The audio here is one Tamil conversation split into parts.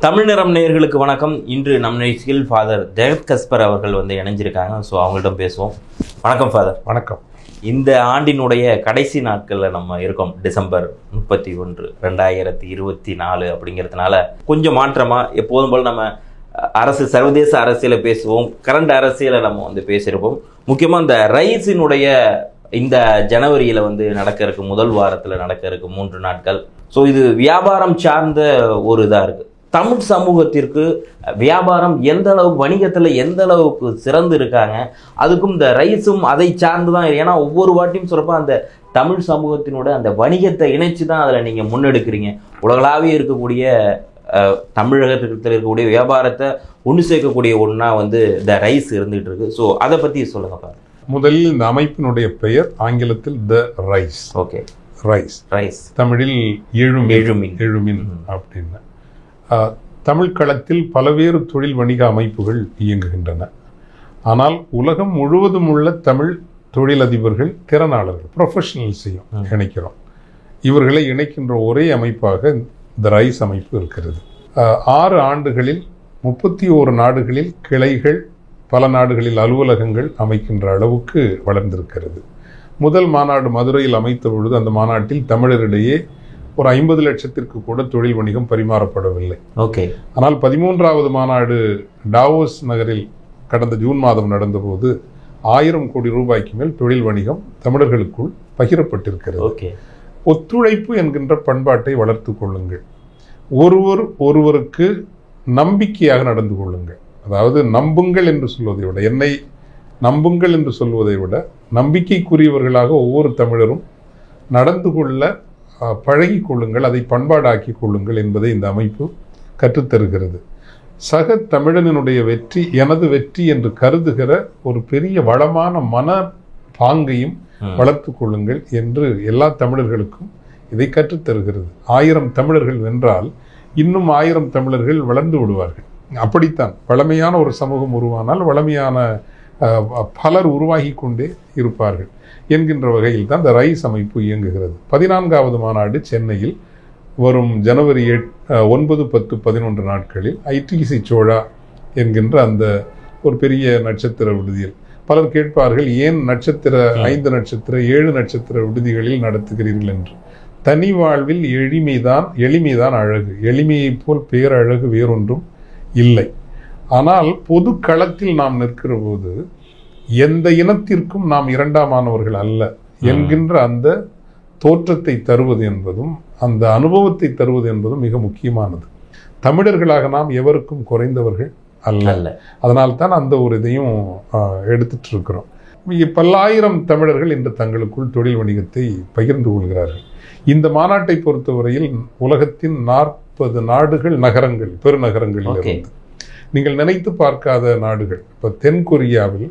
தமிழ் நிறம் நேயர்களுக்கு வணக்கம். இன்று நம் நிகழ்ச்சியில் ஃபாதர் ஜெகத் கஸ்பர் அவர்கள் இணைஞ்சிருக்காங்க. ஸோ அவங்கள்ட்ட பேசுவோம். வணக்கம் ஃபாதர். வணக்கம். இந்த ஆண்டினுடைய கடைசி நாட்களில் நம்ம இருக்கோம். டிசம்பர் 31, 2024 அப்படிங்கிறதுனால கொஞ்சம் மாற்றமாக எப்போதும் போல் நம்ம சர்வதேச அரசியலை பேசுவோம். கரண்ட் அரசியலை நம்ம பேசியிருப்போம். முக்கியமாக இந்த ரைஸினுடைய இந்த ஜனவரியில் நடக்க இருக்கு, முதல் வாரத்தில் நடக்க இருக்கு 3 நாட்கள். ஸோ இது வியாபாரம் சார்ந்த ஒரு இதாக இருக்குது. தமிழ் சமூகத்திற்கு வியாபாரம் எந்த அளவுக்கு, வணிகத்தில் எந்த அளவுக்கு சிறந்து இருக்காங்க, அதுக்கும் இந்த ரைஸும் அதை சார்ந்து தான். ஏன்னா ஒவ்வொரு வாட்டியும் சொல்கிறப்ப அந்த தமிழ் சமூகத்தினோட அந்த வணிகத்தை இணைச்சி தான் அதில் நீங்கள் முன்னெடுக்கிறீங்க. உலகளாவே இருக்கக்கூடிய தமிழகத்தில் இருக்கக்கூடிய வியாபாரத்தை ஒன்று சேர்க்கக்கூடிய ஒன்றா இந்த ரைஸ் இருந்துகிட்டு இருக்கு. ஸோ அதை பற்றி சொல்லுங்க பாருங்க. முதலில் இந்த அமைப்பினுடைய பெயர் ஆங்கிலத்தில் the rise. Okay, rice. Rice தமிழில் எழுமின் அப்படின்னு. தமிழ் களத்தில் பல்வேறு தொழில் வணிக அமைப்புகள் இயங்குகின்றன. ஆனால் உலகம் முழுவதும் உள்ள தமிழ் தொழிலதிபர்கள், திறனாளர்கள், ப்ரொஃபஷனல்ஸையும் இணைக்கிறோம். இவர்களை இணைக்கின்ற ஒரே அமைப்பாக இந்த ரைஸ் அமைப்பு இருக்கிறது. 6 ஆண்டுகளில் 31 நாடுகளில் கிளைகள், பல நாடுகளில் அலுவலகங்கள் அமைக்கின்ற அளவுக்கு வளர்ந்திருக்கிறது. முதல் மாநாடு மதுரையில் அமைத்த பொழுது அந்த மாநாட்டில் தமிழரிடையே ஒரு 50 லட்சத்திற்கு கூட தொழில் வணிகம் பரிமாறப்படவில்லை. ஓகே. ஆனால் 13வது மாநாடு டாவோஸ் நகரில் கடந்த ஜூன் மாதம் நடந்தபோது 1000 கோடி ரூபாய்க்கு மேல் தொழில் வணிகம் தமிழர்களுக்குள் பகிரப்பட்டிருக்கிறது. ஓகே. ஒத்துழைப்பு என்கின்ற பண்பாட்டை வளர்த்து கொள்ளுங்கள். ஒருவருக்கு நம்பிக்கையாக நடந்து கொள்ளுங்கள். அதாவது நம்புங்கள் என்று சொல்வதை விட, என்னை நம்புங்கள் என்று சொல்வதை விட, நம்பிக்கைக்குரியவர்களாக ஒவ்வொரு தமிழரும் நடந்து கொள்ள பழகி கொள்ளுங்கள், அதை பண்பாடாக்கி கொள்ளுங்கள் என்பதை இந்த அமைப்பு கற்றுத்தருகிறது. சக தமிழனுடைய வெற்றி எனது வெற்றி என்று கருதுகிற ஒரு பெரிய வளமான மன பாங்கையும் வளர்த்து கொள்ளுங்கள் என்று எல்லா தமிழர்களுக்கும் இதை கற்றுத்தருகிறது. 1000 தமிழர்கள் வென்றால் இன்னும் 1000 தமிழர்கள் வளர்ந்து விடுவார்கள். அப்படித்தான் வளமையான ஒரு சமூகம் உருவானால் வளமையான பலர் உருவாகி கொண்டே இருப்பார்கள் என்கின்ற வகையில் தான் இந்த ரைஸ் அமைப்பு இயங்குகிறது. 14வது மாநாடு சென்னையில் வரும் ஜனவரி 9, 10, 11 நாட்களில் ஐடிசி சோழா என்கின்ற அந்த ஒரு பெரிய நட்சத்திர விடுதியில். பலர் கேட்பார்கள், ஏன் 5 நட்சத்திர 7 நட்சத்திர விடுதிகளில் நடத்துகிறீர்கள் என்று. தனி வாழ்வில் எளிமைதான் அழகு. எளிமையை போல் பேரழகு வேறொன்றும் இல்லை. ஆனால் பொது களத்தில் நாம் நிற்கிற போது எந்த இனத்திற்கும் நாம் இரண்டாமானவர்கள் அல்ல என்கின்ற அந்த தோற்றத்தை தருவது என்பதும் அந்த அனுபவத்தை தருவது என்பதும் மிக முக்கியமானது. தமிழர்களாக நாம் எவருக்கும் குறைந்தவர்கள் அல்ல. அதனால்தான் அந்த ஒரு இதையும் எடுத்துட்டு இருக்கிறோம். பல்லாயிரம் தமிழர்கள் இன்று தங்களுக்குள் தொழில் வணிகத்தை பகிர்ந்து கொள்கிறார்கள். இந்த மாநாட்டை பொறுத்தவரையில் உலகத்தின் 40 நாடுகள், நகரங்கள், பெருநகரங்களில் இருந்து நீங்கள் நினைத்து பார்க்காத நாடுகள். இப்போ தென்கொரியாவில்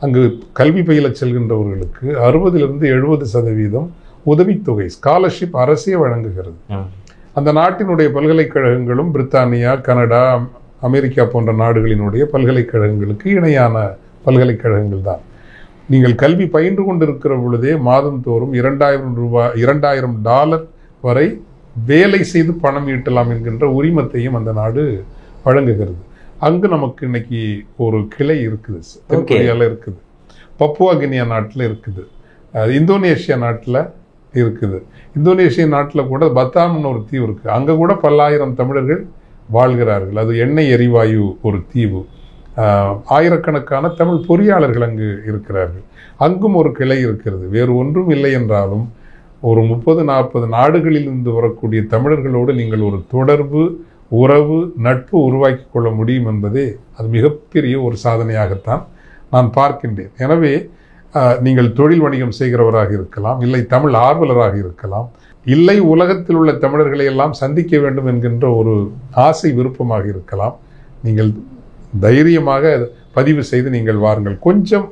அங்கு கல்வி பயில செல்கின்றவர்களுக்கு 60% 70% உதவித்தொகை, ஸ்காலர்ஷிப் அரசே வழங்குகிறது. அந்த நாட்டினுடைய பல்கலைக்கழகங்களும் பிரித்தானியா, கனடா, அமெரிக்கா போன்ற நாடுகளினுடைய பல்கலைக்கழகங்களுக்கு இணையான பல்கலைக்கழகங்கள் தான். நீங்கள் கல்வி பயின்று கொண்டிருக்கிற பொழுதே மாதந்தோறும் $2000 வரை வேலை செய்து பணம் ஈட்டலாம் என்கின்ற உரிமத்தையும் அந்த நாடு வழங்குகிறது. அங்கு நமக்கு இன்னைக்கு ஒரு கிளை இருக்குது. தென்கொரியாவில் இருக்குது, பப்புவா கினியா நாட்டில் இருக்குது, இந்தோனேஷியா நாட்டில் இருக்குது. இந்தோனேஷியா நாட்டில் கூட பத்தாம்னு ஒரு தீவு இருக்குது. அங்கே கூட பல்லாயிரம் தமிழர்கள் வாழ்கிறார்கள். அது எண்ணெய் எரிவாயு ஒரு தீவு. ஆயிரக்கணக்கான தமிழ் பொறியாளர்கள் அங்கு இருக்கிறார்கள். அங்கும் ஒரு கிளை இருக்கிறது. வேறு ஒன்றும் இல்லை என்றாலும் ஒரு 30-40 நாடுகளிலிருந்து வரக்கூடிய தமிழர்களோடு நீங்கள் ஒரு தொடர்பு, உறவு, நட்பு உருவாக்கி கொள்ள முடியும் என்பதே அது மிகப்பெரிய ஒரு சாதனையாகத்தான் நான் பார்க்கின்றேன். எனவே நீங்கள் தொழில் வணிகம் செய்கிறவராக இருக்கலாம், இல்லை தமிழ் ஆர்வலராக இருக்கலாம், இல்லை உலகத்தில் உள்ள தமிழர்களை எல்லாம் சந்திக்க வேண்டும் என்கின்ற ஒரு ஆசை விருப்பமாக இருக்கலாம். நீங்கள் தைரியமாக பதிவு செய்து நீங்கள் வாருங்கள். கொஞ்சம்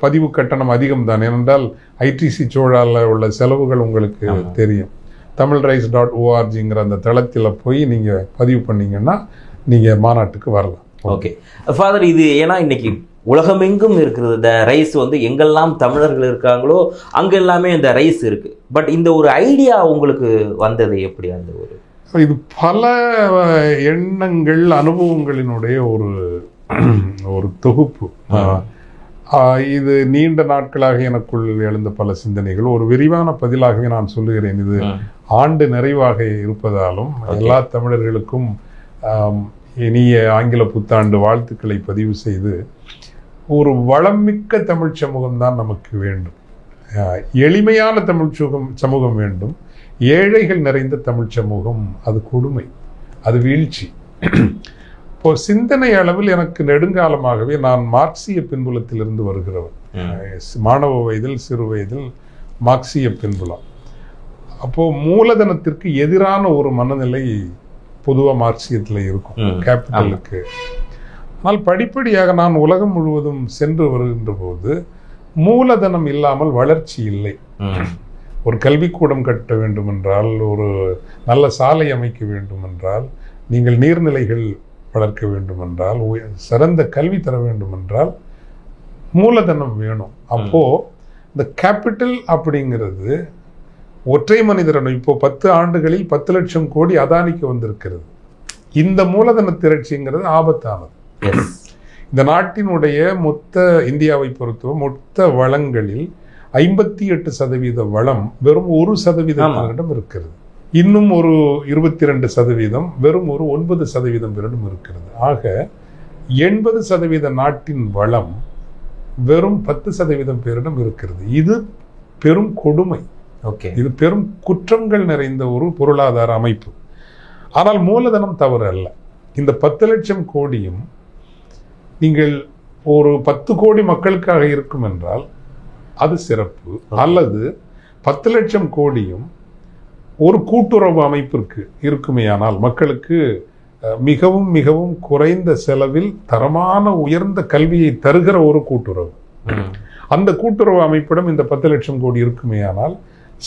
பதிவு கட்டணம் அதிகம்தான். ஏனென்றால் ஐடிசி சோழாவில் உள்ள செலவுகள் உங்களுக்கு தெரியும். tamilrice.orgங்கிற அந்த தளத்தில் போய் நீங்கள் பதிவு பண்ணீங்கன்னா நீங்கள் மாநாட்டுக்கு வரலாம். ஓகே ஃபாதர், இது ஏன்னா இன்னைக்கு உலகமெங்கும் இருக்கிறது இந்த ரைஸ். எங்கெல்லாம் தமிழர்கள் இருக்காங்களோ அங்கே எல்லாமே இந்த ரைஸ் இருக்குது. பட் இந்த ஒரு ஐடியா உங்களுக்கு வந்தது எப்படி? அந்த ஒரு இது பல எண்ணங்கள், அனுபவங்களினுடைய ஒரு தொகுப்பு. இது நீண்ட நாட்களாக எனக்குள் எழுந்த பல சிந்தனைகள். ஒரு விரிவான பதிலாகவே நான் சொல்லுகிறேன். இது ஆண்டு நிறைவாக இருப்பதாலும் எல்லா தமிழர்களுக்கும் இனிய ஆங்கில புத்தாண்டு வாழ்த்துக்களை பதிவு செய்து, ஒரு வளமிக்க தமிழ் சமூகம் தான் நமக்கு வேண்டும். எளிமையான தமிழ் சமூகம் வேண்டும். ஏழைகள் நிறைந்த தமிழ் சமூகம் அது கொடுமை, அது வீழ்ச்சி. இப்போ சிந்தனை அளவில் எனக்கு நெடுங்காலமாகவே, நான் மார்க்சிய பின்புலத்திலிருந்து வருகிறவன். மாணவ வயதில், சிறு வயதில் மார்க்சிய பின்புலம். அப்போ மூலதனத்திற்கு எதிரான ஒரு மனநிலை பொதுவாக மார்க்சியத்தில் இருக்கும், கேபிட்டலுக்கு. ஆனால் படிப்படியாக நான் உலகம் முழுவதும் சென்று வருகின்ற போது, மூலதனம் இல்லாமல் வளர்ச்சி இல்லை. ஒரு கல்விக்கூடம் கட்ட வேண்டும் என்றால், ஒரு நல்ல சாலை அமைக்க வேண்டும் என்றால், நீங்கள் நீர்நிலைகள் வளர்க்க வேண்டும் என்றால், சிறந்த கல்வி தர வேண்டும் என்றால் மூலதனம் வேணும். அப்போ இந்த கேபிட்டல் அப்படிங்கிறது ஒற்றை மனிதரன் இப்போ 10 ஆண்டுகளில் 10 லட்சம் கோடி அதானிக்கு வந்திருக்கிறது. இந்த மூலதன திரட்சிங்கிறது ஆபத்தானது. இந்த நாட்டினுடைய மொத்த, இந்தியாவை பொறுத்தவரை மொத்த வளங்களில் 58% வளம் வெறும் 1% இருக்கிறது. இன்னும் ஒரு 22% வெறும் ஒரு 9% பேரிடம் இருக்கிறது. ஆக 80% நாட்டின் வளம் வெறும் 10% பேரிடம் இருக்கிறது. இது பெரும் கொடுமை. இது பெரும் குற்றங்கள் நிறைந்த ஒரு பொருளாதார அமைப்பு. ஆனால் மூலதனம் தவறு அல்ல. இந்த 10 லட்சம் கோடியும் நீங்கள் ஒரு 10 கோடி மக்களுக்காக இருக்கும் என்றால் அது சிறப்பு. அல்லது 10 லட்சம் கோடியும் ஒரு கூட்டுறவு அமைப்பிற்கு இருக்குமேயானால், மக்களுக்கு மிகவும் மிகவும் குறைந்த செலவில் தரமான உயர்ந்த கல்வியை தருகிற ஒரு கூட்டுறவு, அந்த கூட்டுறவு அமைப்பிடம் இந்த 10 லட்சம் கோடி இருக்குமேயானால்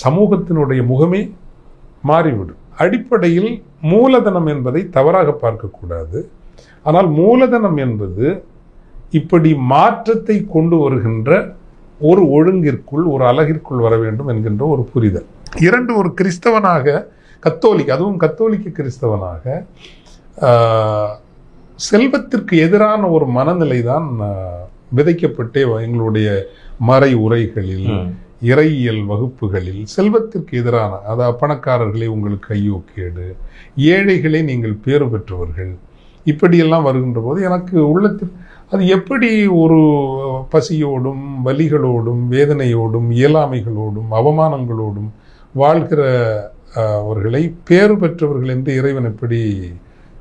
சமூகத்தினுடைய முகமே மாறிவிடும். அடிப்படையில் மூலதனம் என்பதை தவறாக பார்க்கக்கூடாது. ஆனால் மூலதனம் என்பது இப்படி மாற்றத்தை கொண்டு வருகின்ற ஒரு ஒழுங்கிற்குள், ஒரு அழகிற்குள் வர வேண்டும் என்கின்ற ஒரு புரிதல். இரண்டு, ஒரு கிறிஸ்தவனாக, கத்தோலிக், அதுவும் கத்தோலிக்க கிறிஸ்தவனாக செல்வத்திற்கு எதிரான ஒரு மனநிலை தான் விதைக்கப்பட்டே எங்களுடைய மறை உரைகளில், இறையியல் வகுப்புகளில் செல்வத்திற்கு எதிரான, அதாவது பணக்காரர்களே உங்களுக்கு ஐயோ கேடு, ஏழைகளே நீங்கள் பேறு பெற்றவர்கள், இப்படியெல்லாம் வருகின்ற போது எனக்கு உள்ளத்தில் அது எப்படி ஒரு பசியோடும் வலிகளோடும் வேதனையோடும் இயலாமைகளோடும் அவமானங்களோடும் வாழ்கிற அவர்களை பேறு பெற்றவர்கள் என்று இறைவன் எப்படி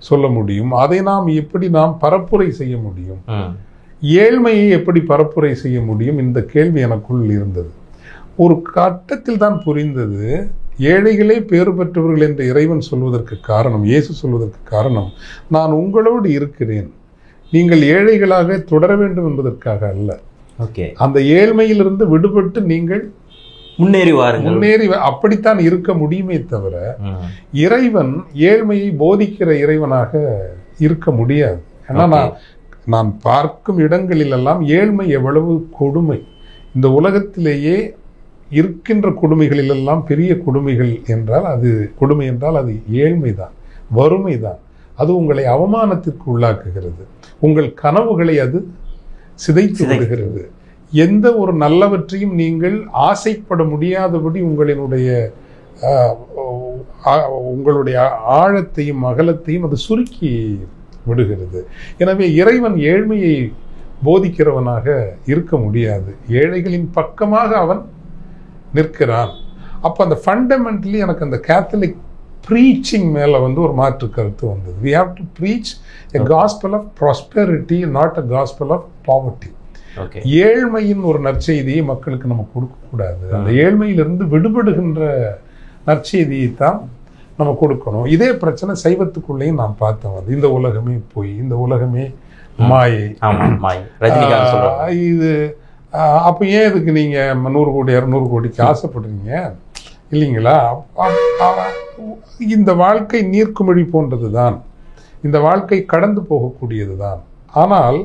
சொல்ல முடியும்? அதை நாம் பரப்புரை செய்ய முடியும்? ஏழ்மையை எப்படி பரப்புரை செய்ய முடியும்? இந்த கேள்வி எனக்குள் இருந்தது. ஒரு கட்டத்தில் தான் புரிந்தது, ஏழைகளே பேறு பெற்றவர்கள் என்று இறைவன் சொல்வதற்கு காரணம், இயேசு சொல்வதற்கு காரணம், நான் உங்களோடு இருக்கிறேன், நீங்கள் ஏழைகளாக தொடர வேண்டும் என்பதற்காக அல்ல. அந்த ஏழ்மையிலிருந்து விடுபட்டு நீங்கள் முன்னேறி அப்படித்தான் இருக்க முடியுமே தவிர இறைவன் ஏழ்மையை போதிக்கிற இறைவனாக இருக்க முடியாது. ஏன்னா நான் பார்க்கும் இடங்களிலெல்லாம் ஏழ்மை எவ்வளவு கொடுமை. இந்த உலகத்திலேயே இருக்கின்ற கொடுமைகளிலெல்லாம் பெரிய கொடுமைகள் என்றால் அது கொடுமை என்றால் அது ஏழ்மைதான், வறுமைதான். அது உங்களை அவமானத்திற்கு உள்ளாக்குகிறது, உங்கள் கனவுகளை அது சிதைத்து விடுகிறது. எந்த ஒரு நல்லவற்றையும் நீங்கள் ஆசைப்பட முடியாதபடி உங்களுடைய ஆழத்தையும் அகலத்தையும் அது சுருக்கி விடுகிறது. எனவே இறைவன் ஏழ்மையை போதிக்கிறவனாக இருக்க முடியாது, ஏழைகளின் பக்கமாக அவன் நிற்கிறான். அப்போ அந்த ஃபண்டமெண்டலி எனக்கு அந்த கேத்தலிக் ப்ரீச்சிங் மேலே ஒரு மாற்று கருத்து வந்தது. we have to preach a gospel of prosperity, not a gospel of poverty. ஏழ்மையின் ஒரு நற்செய்தியை மக்களுக்கு நம்ம கொடுக்கக்கூடாது. அந்த ஏழ்மையிலிருந்து விடுபடுகின்ற நற்செய்தியை தான் நம்ம கொடுக்கணும். இதே பிரச்சனை சைவத்துக்குள்ளேயும் நான் பார்த்தேன். இந்த உலகமே பொய், இந்த உலகமே மாயை. இது அப்போ ஏன் இதுக்கு நீங்க 100 கோடி 200 கோடிக்கு ஆசைப்படுறீங்க இல்லைங்களா? இந்த வாழ்க்கை நீர்க்குமிழி போன்றது தான், இந்த வாழ்க்கை கடந்து போகக்கூடியது தான். ஆனால்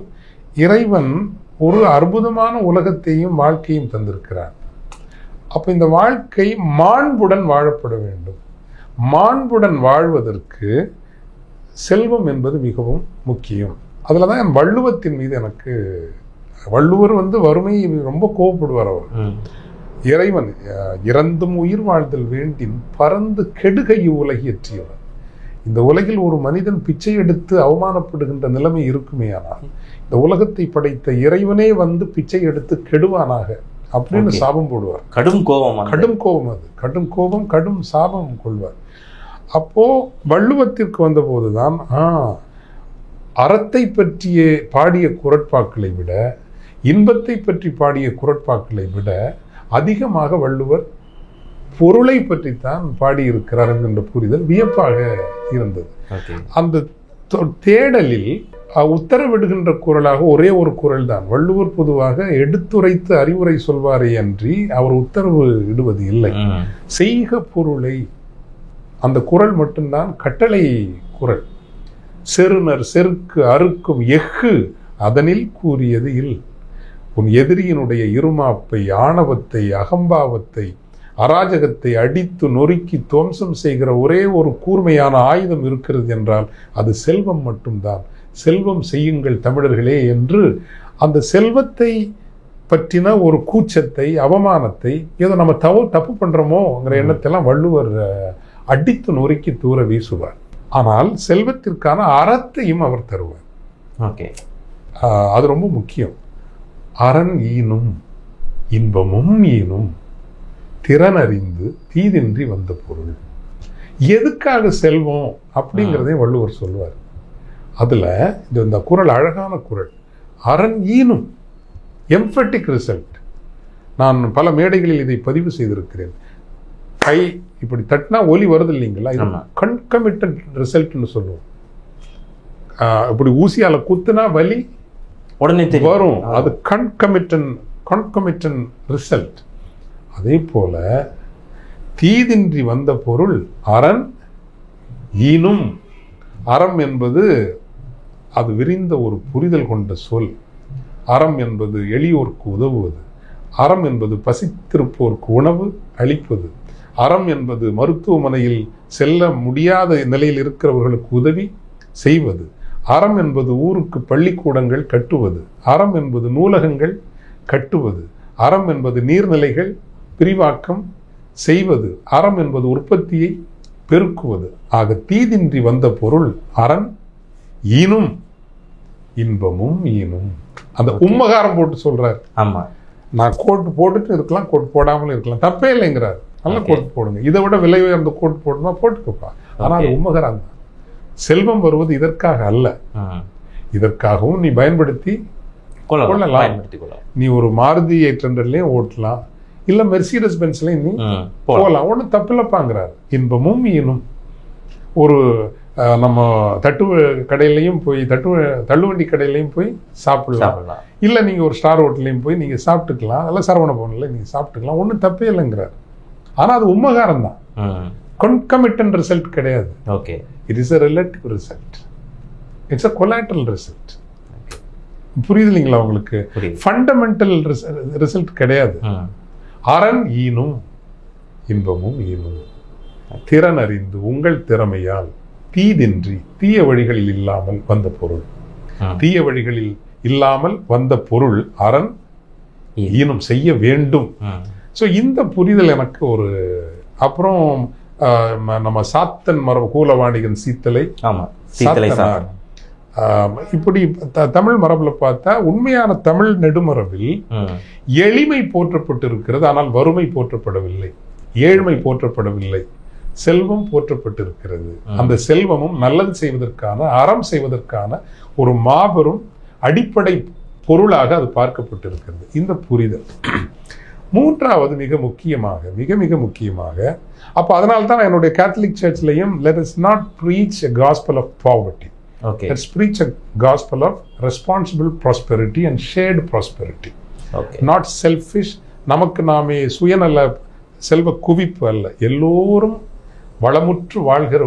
இறைவன் ஒரு அற்புதமான உலகத்தையும் வாழ்க்கையும் தந்திருக்கிறார். அப்ப இந்த வாழ்க்கை மாண்புடன் வாழப்பட வேண்டும். மாண்புடன் வாழ்வதற்கு செல்வம் என்பது மிகவும் முக்கியம். அதில் தான் என் வள்ளுவத்தின் மீது எனக்கு, வள்ளுவர் வறுமை ரொம்ப கோவப்படுவார். அவர் இறைவன் இறந்தும் உயிர் வாழ்தல் வேண்டின் பறந்து கெடுகை உலகியற்றியவர். இந்த உலகில் ஒரு மனிதன் பிச்சை எடுத்து அவமானப்படுகின்ற நிலைமை இருக்குமே, ஆனால் இந்த உலகத்தை படைத்த இறைவனே பிச்சை எடுத்து கெடுவானாக அப்படின்னு சாபம் போடுவார். கடும் கோபம், அது கடும் கோபம், கடும் சாபம் கொள்வார். அப்போ வள்ளுவத்திற்கு வந்த போதுதான் அறத்தை பற்றிய பாடிய குறட்பாக்களை விட, இன்பத்தை பற்றி பாடிய குறட்பாக்களை விட அதிகமாக வள்ளுவர் பொருளை பற்றித்தான் பாடியிருக்கிறார் என்கின்ற புரிதல் வியப்பாக இருந்தது. அந்த தேடலில் உத்தரவிடுகின்ற குறளாக ஒரே ஒரு குறள் தான். வள்ளுவர் பொதுவாக எடுத்துரைத்து அறிவுரை சொல்வாரே அன்றி அவர் உத்தரவு இடுவது இல்லை. செய்க பொருளை, அந்த குறள் மட்டும்தான் கட்டளை குறள். செருணர் செருக்கு அறுக்கும் எஃகு அதனில் கூறியது இல். உன் எதிரியினுடைய இருமாப்பை, ஆணவத்தை, அகம்பாவத்தை, அராஜகத்தை அடித்து நொறுக்கி துவம்சம் செய்கிற ஒரே ஒரு கூர்மையான ஆயுதம் இருக்கிறது என்றால் அது செல்வம் மட்டும்தான். செல்வம் செய்யுங்கள் தமிழர்களே என்று அந்த செல்வத்தை பற்றின ஒரு கூச்சத்தை, அவமானத்தை, ஏதோ நம்ம தப்பு பண்றோமோங்கிற எண்ணத்தெல்லாம் வள்ளுவர் அடித்து நொறுக்கி தூர வீசுவார். ஆனால் செல்வத்திற்கான அறத்தையும் அவர் தருவார். அது ரொம்ப முக்கியம். அரண் ஈனும் இன்பமும் ஈனும் திறனறிந்து தீதின்றி வந்த பொருள். எதுக்காக செல்வம் அப்படிங்கிறதையும் வள்ளுவர் சொல்வார். அதுல இந்த குறள் அழகான குறள். அரண் ஈனும், எம்பத்திக் ரிசல்ட். நான் பல மேடைகளில் இதை பதிவு செய்திருக்கிறேன். கை இப்படி தட்டினா ஒலி வருது இல்லைங்களா, இது கன்கமிட்டன்ட் ரிசல்ட்னு சொல்லுவோம். இப்படி ஊசியால குத்துனா வலி உடனே வரும், அது கன்கமிட்டன் ரிசல்ட். அதே போல தீதின்றி வந்த பொருள் அரண் ஈனும். அறம் என்பது அது விரிந்த ஒரு புரிதல் கொண்ட சொல். அறம் என்பது எளியோர்க்கு உதவுவது. அறம் என்பது பசித்திருப்போருக்கு உணவு அளிப்பது. அறம் என்பது மருத்துவமனையில் செல்ல முடியாத நிலையில் இருக்கிறவர்களுக்கு உதவி செய்வது. அறம் என்பது ஊருக்கு பள்ளிக்கூடங்கள் கட்டுவது. அறம் என்பது நூலகங்கள் கட்டுவது. அறம் என்பது நீர்நிலைகள் விரிவாக்கம் செய்வது. அறம் என்பது உற்பத்தியை பெருக்குவது. ஆக தீதின்றி வந்த பொருள் அரண் ஈனும் இன்பமும் ஈனும். அந்த உம்மகாரம் போட்டு சொல்றார். ஆமா, நான் கோட்டு போட்டுட்டு இருக்கலாம், கோட்டு போடாமலும் இருக்கலாம், தப்பே இல்லைங்கிறார். நல்ல கோட்டு போடுங்க, இதை விட விலை உயர்ந்த கோட்டு போடணுமா போட்டுக்கப்பா. ஆனா அது உம்மகாரம் தான். செல்வம் வருவது இதற்காக அல்ல, இதற்காகவும் நீ பயன்படுத்தி கொள்ளலாம். நீ ஒரு மாருதி 800லயும் ஓட்டலாம், இல்ல மெர்சிடஸ் பென்ஸ்லயும் நீ போகலாம், ஒன்றும் தப்பில்லப்பாங்கிறார். இன்பமும் ஈனும். ஒரு நம்ம தட்டு கடையிலையும் போய் தள்ளுவண்டி கடையிலையும் போய் சாப்பிடலாம், இல்ல நீங்க ஒரு ஸ்டார் ஹோட்டல்லையும் போய் நீங்க சாப்பிட்டுக்கலாம், அதெல்லாம் சரவண பவன்ல நீங்க சாப்பிட்டுக்கலாம், ஒன்றும் தப்பே இல்லைங்கிறார். ஆனா அது உம்மகாரம் தான், concomitant ரிசல்ட் கிடையாது. Okay, it is a relative result. It's a collateral result. புரியுது இல்லைங்களா உங்களுக்கு? ஃபண்டமெண்டல் ரிசல்ட் கிடையாது. அரண் ஈனும் இன்பமும் ஈனும் திறன் அறிந்து உங்கள் திறமையால் தீதின்றி தீய வழிகளில் இல்லாமல் வந்த பொருள். தீய வழிகளில் இல்லாமல் வந்த பொருள் அரண் ஈனும் செய்ய வேண்டும். ஸோ இந்த புரிதல் எனக்கு ஒரு, அப்புறம் நம்ம சாத்தன் மரபு கூலவாணிகன் சீத்தலை சாத்தனார், இப்படி தமிழ் மரபுல பார்த்தா உண்மையான தமிழ் நெடுமரபில் எளிமை போற்றப்பட்டு இருக்கிறது, ஆனால் வறுமை போற்றப்படவில்லை, ஏழ்மை போற்றப்படவில்லை, செல்வம் போற்றப்பட்டிருக்கிறது. அந்த செல்வமும் நல்லது செய்வதற்கான, அறம் செய்வதற்கான ஒரு மாபெரும் அடிப்படை பொருளாக அது பார்க்கப்பட்டிருக்கிறது. இந்த புரிதல். மூன்றாவது மிக முக்கியமாக அப்ப அதனால்தான் என்னுடைய Catholic சர்ச்லயும் let us not preach a gospel of poverty. Okay. Let's preach a gospel of responsible prosperity and shared prosperity. Okay. Not selfish, நமக்கு நாமே சுயநல செல்வ குவிப்பு அல்ல, எல்லோரும் வளமுற்று வாழ்கிற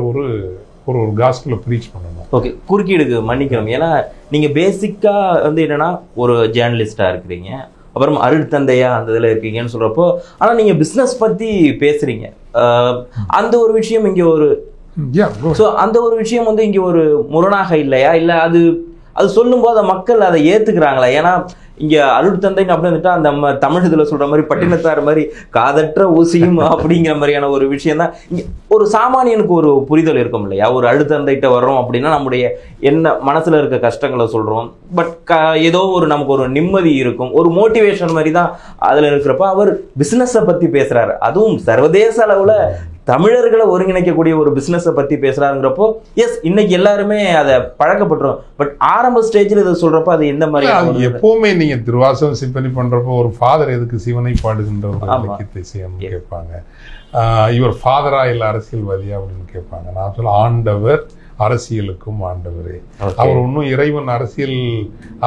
ஒரு காஸ்பலை ப்ரீச் பண்ணணும். ஓகே, குறுக்கீடுக்கு மன்னிக்கணும். ஏன்னா நீங்க பேசிக்கா என்னன்னா ஒரு ஜேர்னலிஸ்டா இருக்கிறீங்க, அப்புறம் அருட்தந்தையா அந்த இதில் இருக்கீங்கன்னு சொல்கிறப்போ, ஆனால் நீங்கள் பிஸ்னஸ் பற்றி பேசுகிறீங்க. அந்த ஒரு விஷயம் இங்கே ஒரு ஸோ அந்த ஒரு விஷயம் வந்து இங்கே ஒரு முரணாக இல்லையா? இல்லை அது சொல்லும்போது மக்கள் அதை ஏற்றுக்கிறாங்களா? ஏன்னா இங்கே அருட்தந்தைன்னு அப்படி வந்துட்டா அந்த தமிழ் இதில் சொல்கிற மாதிரி பட்டினத்தார் மாதிரி காதற்ற ஊசியும் அப்படிங்கிற மாதிரியான ஒரு விஷயம் தான் இங்கே ஒரு சாமானியனுக்கு ஒரு புரிதல் இருக்கும் இல்லையா? ஒரு அருட்தந்தைகிட்ட வர்றோம் அப்படின்னா நம்முடைய என்ன மனசில் இருக்க கஷ்டங்களை சொல்கிறோம், பட் ஏதோ ஒரு நமக்கு ஒரு நிம்மதி இருக்கும், ஒரு மோட்டிவேஷன் மாதிரி தான் அதில் இருக்கிறப்ப அவர் பிஸ்னஸை பற்றி பேசுகிறாரு. அதுவும் சர்வதேச அளவில் தமிழர்களை ஒருங்கிணைக்கக்கூடிய ஒரு பிஸ்னஸை பற்றி பேசுகிறாருங்கிறப்போ எஸ் இன்னைக்கு எல்லாருமே அதை பழக்கப்பட்டுரும். பட் ஆரம்ப ஸ்டேஜில் இதை சொல்கிறப்போ அது எந்த மாதிரி? எப்போவுமே நீங்கள் திருவாசகம் சிம்பனி பண்ணுறப்போ ஒரு ஃபாதர் எதுக்கு சிவனை பாடுகின்ற ஒரு இலக்கியத்தை செய்யணும்னு கேட்பாங்க. இவர் ஃபாதரா இல்லை அரசியல்வாதியா அப்படின்னு கேட்பாங்க. நான் சொல்ல ஆண்டவர், அரசியலுக்கும் ஆண்டவரே. அவர் ஒன்றும் இறைவன்,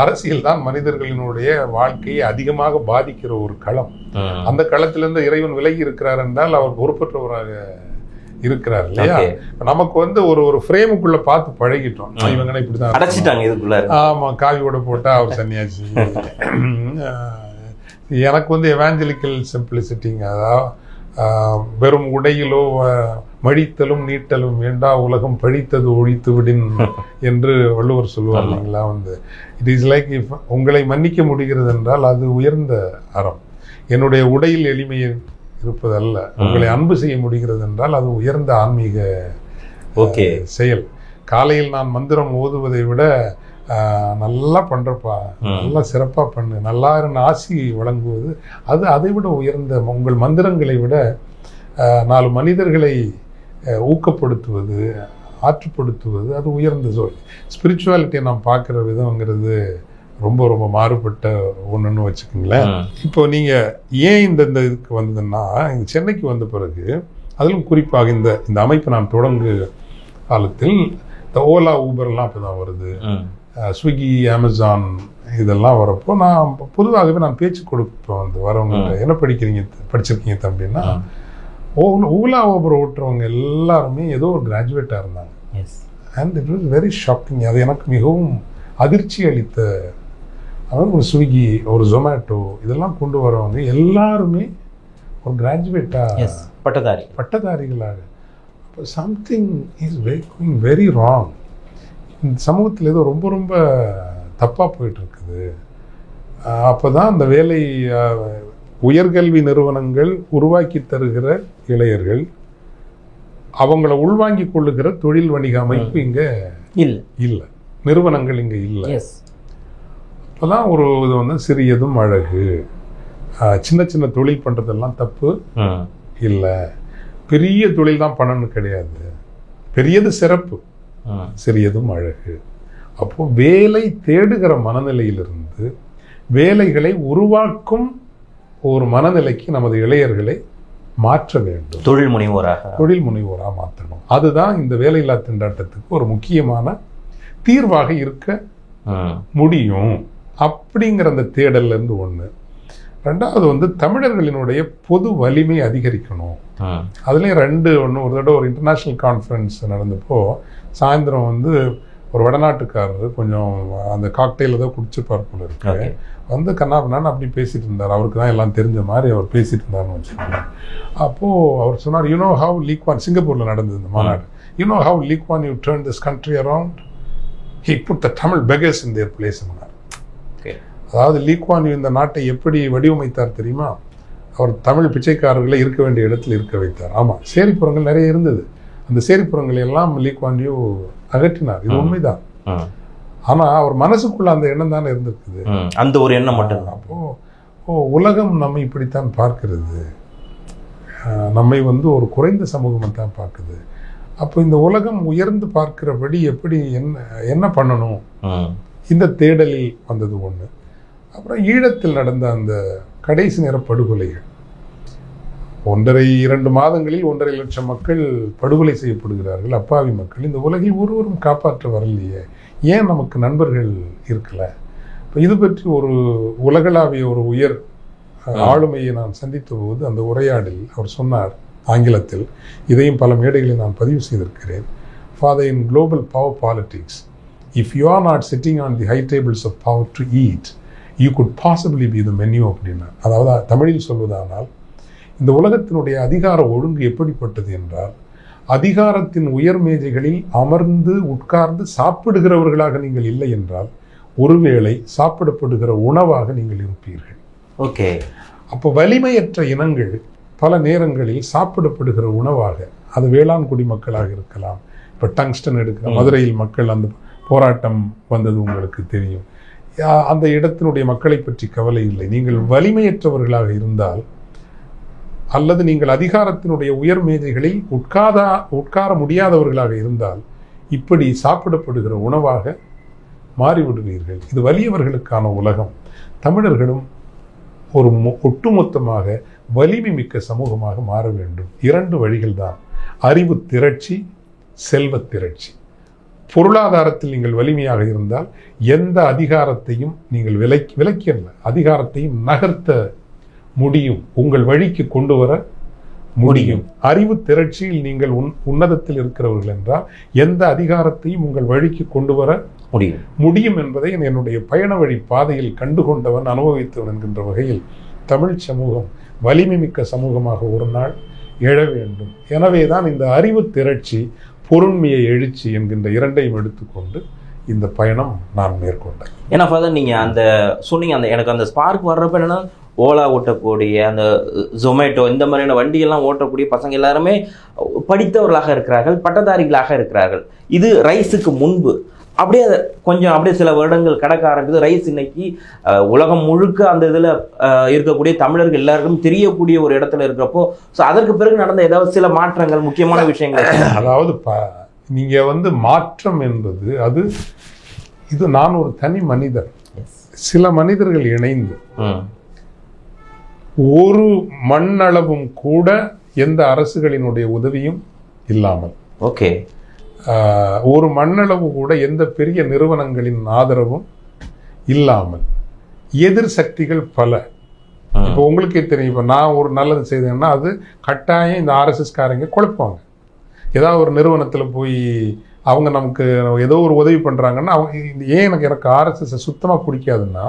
அரசியல் தான் மனிதர்களினுடைய வாழ்க்கையை அதிகமாக பாதிக்கிற ஒரு களம். அந்த களத்திலிருந்து இறைவன் விலகி இருக்கிறார் என்றால் அவர் பொறுப்பற்றவராக இருக்கிறார் இல்லையா? நமக்கு வந்து ஒரு ஃப்ரேமுக்குள்ள பார்த்து பழகிட்டோம். இவங்க இப்படிதான் அடைச்சிட்டாங்க இதுக்குள்ள. ஆமா, காவியோட போட்டா அவர் சன்னியாசி. எனக்கு வந்து எவாஞ்சலிக்கல் சிம்பிளிசிட்டிங்க, அதாவது வெறும் உடையிலோ மழித்தலும் நீட்டலும் வேண்டா உலகம் பழித்தது ஒழித்து விடின் என்று வள்ளுவர் சொல்லுவார் இல்லைங்களா? வந்து இட் இஸ் லைக் இஃப் உங்களை மன்னிக்க முடிகிறது என்றால் அது உயர்ந்த அறம். என்னுடைய உடையில் எளிமை இருப்பதல்ல. உங்களை அன்பு செய்ய முடிகிறது என்றால் அது உயர்ந்த ஆன்மீக செயல். காலையில் நான் மந்திரம் ஓதுவதை விட நல்லா பண்றப்பா, நல்லா சிறப்பா பண்ணு, நல்லா இருந்த ஆசி வழங்குவது அது அதை விட உயர்ந்த. உங்கள் மந்திரங்களை விட 4 மனிதர்களை ஊக்கப்படுத்துவது, ஆற்றுப்படுத்துவது அது உயர்ந்த சொல். ஸ்பிரிச்சுவாலிட்டியை நாம் பார்க்குற விதங்கிறது ரொம்ப ரொம்ப மாறுபட்ட ஒன்றுன்னு வச்சுக்கோங்களேன். இப்போ நீங்கள் ஏன் இந்த இதுக்கு வந்ததுன்னா, இங்கே சென்னைக்கு வந்த பிறகு அதிலும் குறிப்பாக இந்த அமைப்பு நான் தொடங்கு காலத்தில் இந்த ஓலா ஊபர்லாம் அப்போ தான் வருது, ஸ்விக்கி, அமேசான் இதெல்லாம் வரப்போ நான் பொதுவாகவே நான் பேச்சு கொடுப்பேன். வந்து வரவங்க என்ன படிச்சிருக்கீங்க தம்பின்னா, ஓலா ஊபர் ஓட்டுறவங்க எல்லாருமே ஏதோ ஒரு கிராஜுவேட்டாக இருந்தாங்க. And it was very shocking. அது எனக்கு மிகவும் அதிர்ச்சி அளித்த. அதாவது ஒரு ஸ்விக்கி, ஒரு ஜொமேட்டோ இதெல்லாம் கொண்டு வரவங்க எல்லாருமே ஒரு கிராஜுவேட்டாக, பட்டதாரிகளாக. அப்போ something is going very wrong. இந்த சமூகத்தில் ஏதோ ரொம்ப ரொம்ப தப்பாக போயிட்டு இருக்குது. அப்போ தான் அந்த வேலை உயர்கல்வி நிறுவனங்கள் உருவாக்கி தருகிற இளையர்கள், அவங்கள உள்வாங்கி கொள்ளுகிற தொழில் வணிக அமைப்பு இங்கே இல்லை, நிறுவனங்கள் இங்கே இல்லை. அப்போதான் ஒரு இது வந்து சிறியதும் அழகு, சின்ன சின்ன தொழில் பண்ணுறதெல்லாம் தப்பு இல்லை, பெரிய தொழில் தான் பண்ணணும் கிடையாது, பெரியது சிறப்பு, சிறியதும் அழகு. அப்போ வேலை தேடுகிற மனநிலையிலிருந்து வேலைகளை உருவாக்கும் ஒரு மனநிலைக்கு நமது இளையர்களை மாற்ற வேண்டும். தொழில் முனைவோராக மாற்றணும். அதுதான் இந்த வேலையில்லா திண்டாட்டத்துக்கு ஒரு முக்கியமான தீர்வாக இருக்க முடியும். அப்படிங்கிற அந்த தேடல்ல இருந்து ஒண்ணு. ரெண்டாவது வந்து தமிழர்களினுடைய பொது வலிமை அதிகரிக்கணும். அதுலேயும் ஒன்று. ஒரு தடவை ஒரு இன்டர்நேஷ்னல் கான்ஃபரன்ஸ் நடந்தப்போ சாயந்தரம் வந்து ஒரு வடநாட்டுக்காரர் கொஞ்சம் அந்த காக்டெயில் ஏதோ குடிச்சிருப்பார் போல இருக்கு, வந்து கண்ணாபண்ணான்னு அப்படி பேசிட்டு இருந்தார். அவருக்கு தான் எல்லாம் தெரிஞ்ச மாதிரி அவர் பேசிட்டு இருந்தார்னு வச்சுக்கோங்க. அப்போது அவர் சொன்னார், யூனோ ஹவ் லீ குவான், சிங்கப்பூரில் நடந்தது இந்த மாநாடு, you know how Lee Kuan Yew turn this country around, he put the Tamil beggars in their place. அதாவது லீ குவான் யூ இந்த நாட்டை எப்படி வடிவமைத்தார் தெரியுமா? அவர் தமிழ் பிச்சைக்காரர்களை இருக்க வேண்டிய இடத்துல இருக்க வைத்தார். ஆமாம், சேரிப்புறங்கள் நிறைய இருந்தது, அந்த சேரிப்புறங்களை எல்லாம் லீ குவான் யூ அகற்றினார். இது உண்மைதான். ஆனா அவர் மனசுக்குள்ள அந்த எண்ணம் தானே இருந்திருக்குது, அந்த ஒரு எண்ணம் மட்டும். அப்போ உலகம் நம்மை இப்படித்தான் பார்க்கிறது, நம்மை வந்து ஒரு குறைந்த சமூகம் தான் பார்க்குது. அப்போ இந்த உலகம் உயர்ந்து பார்க்கிறபடி எப்படி என்ன பண்ணணும், இந்த தேடலில் வந்தது ஒண்ணு. அப்புறம் ஈழத்தில் நடந்த அந்த கடைசி நேர படுகொலைகள், 1.5-2 மாதங்களில் 1.5 லட்சம் மக்கள் படுகொலை செய்யப்படுகிறார்கள், அப்பாவி மக்கள். இந்த உலகில் ஒருவரும் காப்பாற்ற வரலையே, ஏன் நமக்கு நண்பர்கள் இருக்கல? இப்போ இது பற்றி ஒரு உலகளாவிய ஒரு உயர் ஆளுமையை நான் சந்தித்த போது அந்த உரையாடலில் அவர் சொன்னார் ஆங்கிலத்தில், இதையும் பல மேடைகளில் நான் பதிவு செய்திருக்கிறேன். Father, in global power politics, if you are not sitting on the high tables of power to eat, you could possibly be the menu அப்படின்னா. அதாவது தமிழில் சொல்வதானால், இந்த உலகத்தினுடைய அதிகார ஒழுங்கு எப்படிப்பட்டது என்றால், அதிகாரத்தின் உயர் மேஜைகளில் அமர்ந்து உட்கார்ந்து சாப்பிடுகிறவர்களாக நீங்கள் இல்லை என்றால் ஒருவேளை சாப்பிடப்படுகிற உணவாக நீங்கள் இருப்பீர்கள். ஓகே. அப்போ வலிமையற்ற இனங்கள் பல நேரங்களில் சாப்பிடப்படுகிற உணவாக, அது வேளாண் குடிமக்களாக இருக்கலாம். இப்போ டங்ஸ்டன் எடுக்கிற மதுரையில் மக்கள் அந்த போராட்டம் வந்தது உங்களுக்கு தெரியும். அந்த இடத்தினுடைய மக்களை பற்றி கவலை இல்லை. நீங்கள் வலிமையற்றவர்களாக இருந்தால், அல்லது நீங்கள் அதிகாரத்தினுடைய உயர் மேஜைகளில் உட்கார முடியாதவர்களாக இருந்தால் இப்படி சாப்பிடப்படுகிற உணவாக மாறிவிடுவீர்கள். இது வலியவர்களுக்கான உலகம். தமிழர்களும் ஒரு ஒட்டுமொத்தமாக வலிமை மிக்க சமூகமாக மாற வேண்டும். 2 வழிகள் தான்: அறிவு திரட்சி, செல்வ திரட்சி. பொருளாதாரத்தில் நீங்கள் வலிமையாக இருந்தால் எந்த அதிகாரத்தையும் நீங்கள் விலக்கியல்ல, அதிகாரத்தையும் நகர்த்த முடியும், உங்கள் வழிக்கு கொண்டு வர முடியும். அறிவு திரட்சியில் நீங்கள் உன்னதத்தில் இருக்கிறவர்கள் என்றால் எந்த அதிகாரத்தையும் உங்கள் வழிக்கு கொண்டு வர முடியும் என்பதை என்னுடைய பயண வழி பாதையில் கண்டுகொண்டவன், அனுபவித்தவன் என்கின்ற வகையில் தமிழ் சமூகம் வலிமை மிக்க சமூகமாக ஒரு நாள் எழ வேண்டும். எனவேதான் இந்த அறிவு திரட்சி, பொருண்மையை எழுச்சி என்கின்ற 2ஐயும் எடுத்துக்கொண்டு இந்த பயணம் நான் மேற்கொண்டேன். ஏன்னா ஃபாதர், நீங்கள் அந்த சொன்னீங்க, அந்த எனக்கு அந்த ஸ்பார்க் வர்றப்ப என்னன்னா, ஓலா ஓட்டக்கூடிய, அந்த ஜொமேட்டோ இந்த மாதிரியான வண்டியெல்லாம் ஓட்டக்கூடிய பசங்க எல்லாருமே படித்தவர்களாக இருக்கிறார்கள், பட்டதாரிகளாக இருக்கிறார்கள். இது ரைஸுக்கு முன்பு. அப்படியே கொஞ்சம் அப்படியே சில வருடங்கள் கடக்க ஆரம்பித்து ரைஸ் இன்னைக்கு உலகம் முழுக்க அந்த இதில் இருக்கக்கூடிய தமிழர்கள் எல்லாருக்கும் தெரியக்கூடிய ஒரு இடத்துல இருக்கிறப்போ, ஸோ அதற்கு பிறகு நடந்த ஏதாவது சில மாற்றங்கள், முக்கியமான விஷயங்கள்? அதாவது நீங்க மாற்றம் என்பது இது நான் ஒரு தனி மனிதர், சில மனிதர்கள் இணைந்து ஒரு மண்ணளவும் கூட எந்த அரசுகளினுடைய உதவியும் இல்லாமல், ஓகே, ஒரு மண்ணளவு கூட எந்த பெரிய நிறுவனங்களின் ஆதரவும் இல்லாமல், எதிர் சக்திகள் பல. இப்போ உங்களுக்கே தெரியும், இப்போ நான் ஒரு நல்லது செய்தேன்னா அது கட்டாயம் இந்த RSS காரங்க குழப்பாங்க. ஏதாவது ஒரு நிறுவனத்தில் போய் அவங்க நமக்கு ஏதோ ஒரு உதவி பண்ணுறாங்கன்னா, அவங்க ஏன் எனக்கு RSS சுத்தமாக பிடிக்காதுன்னா,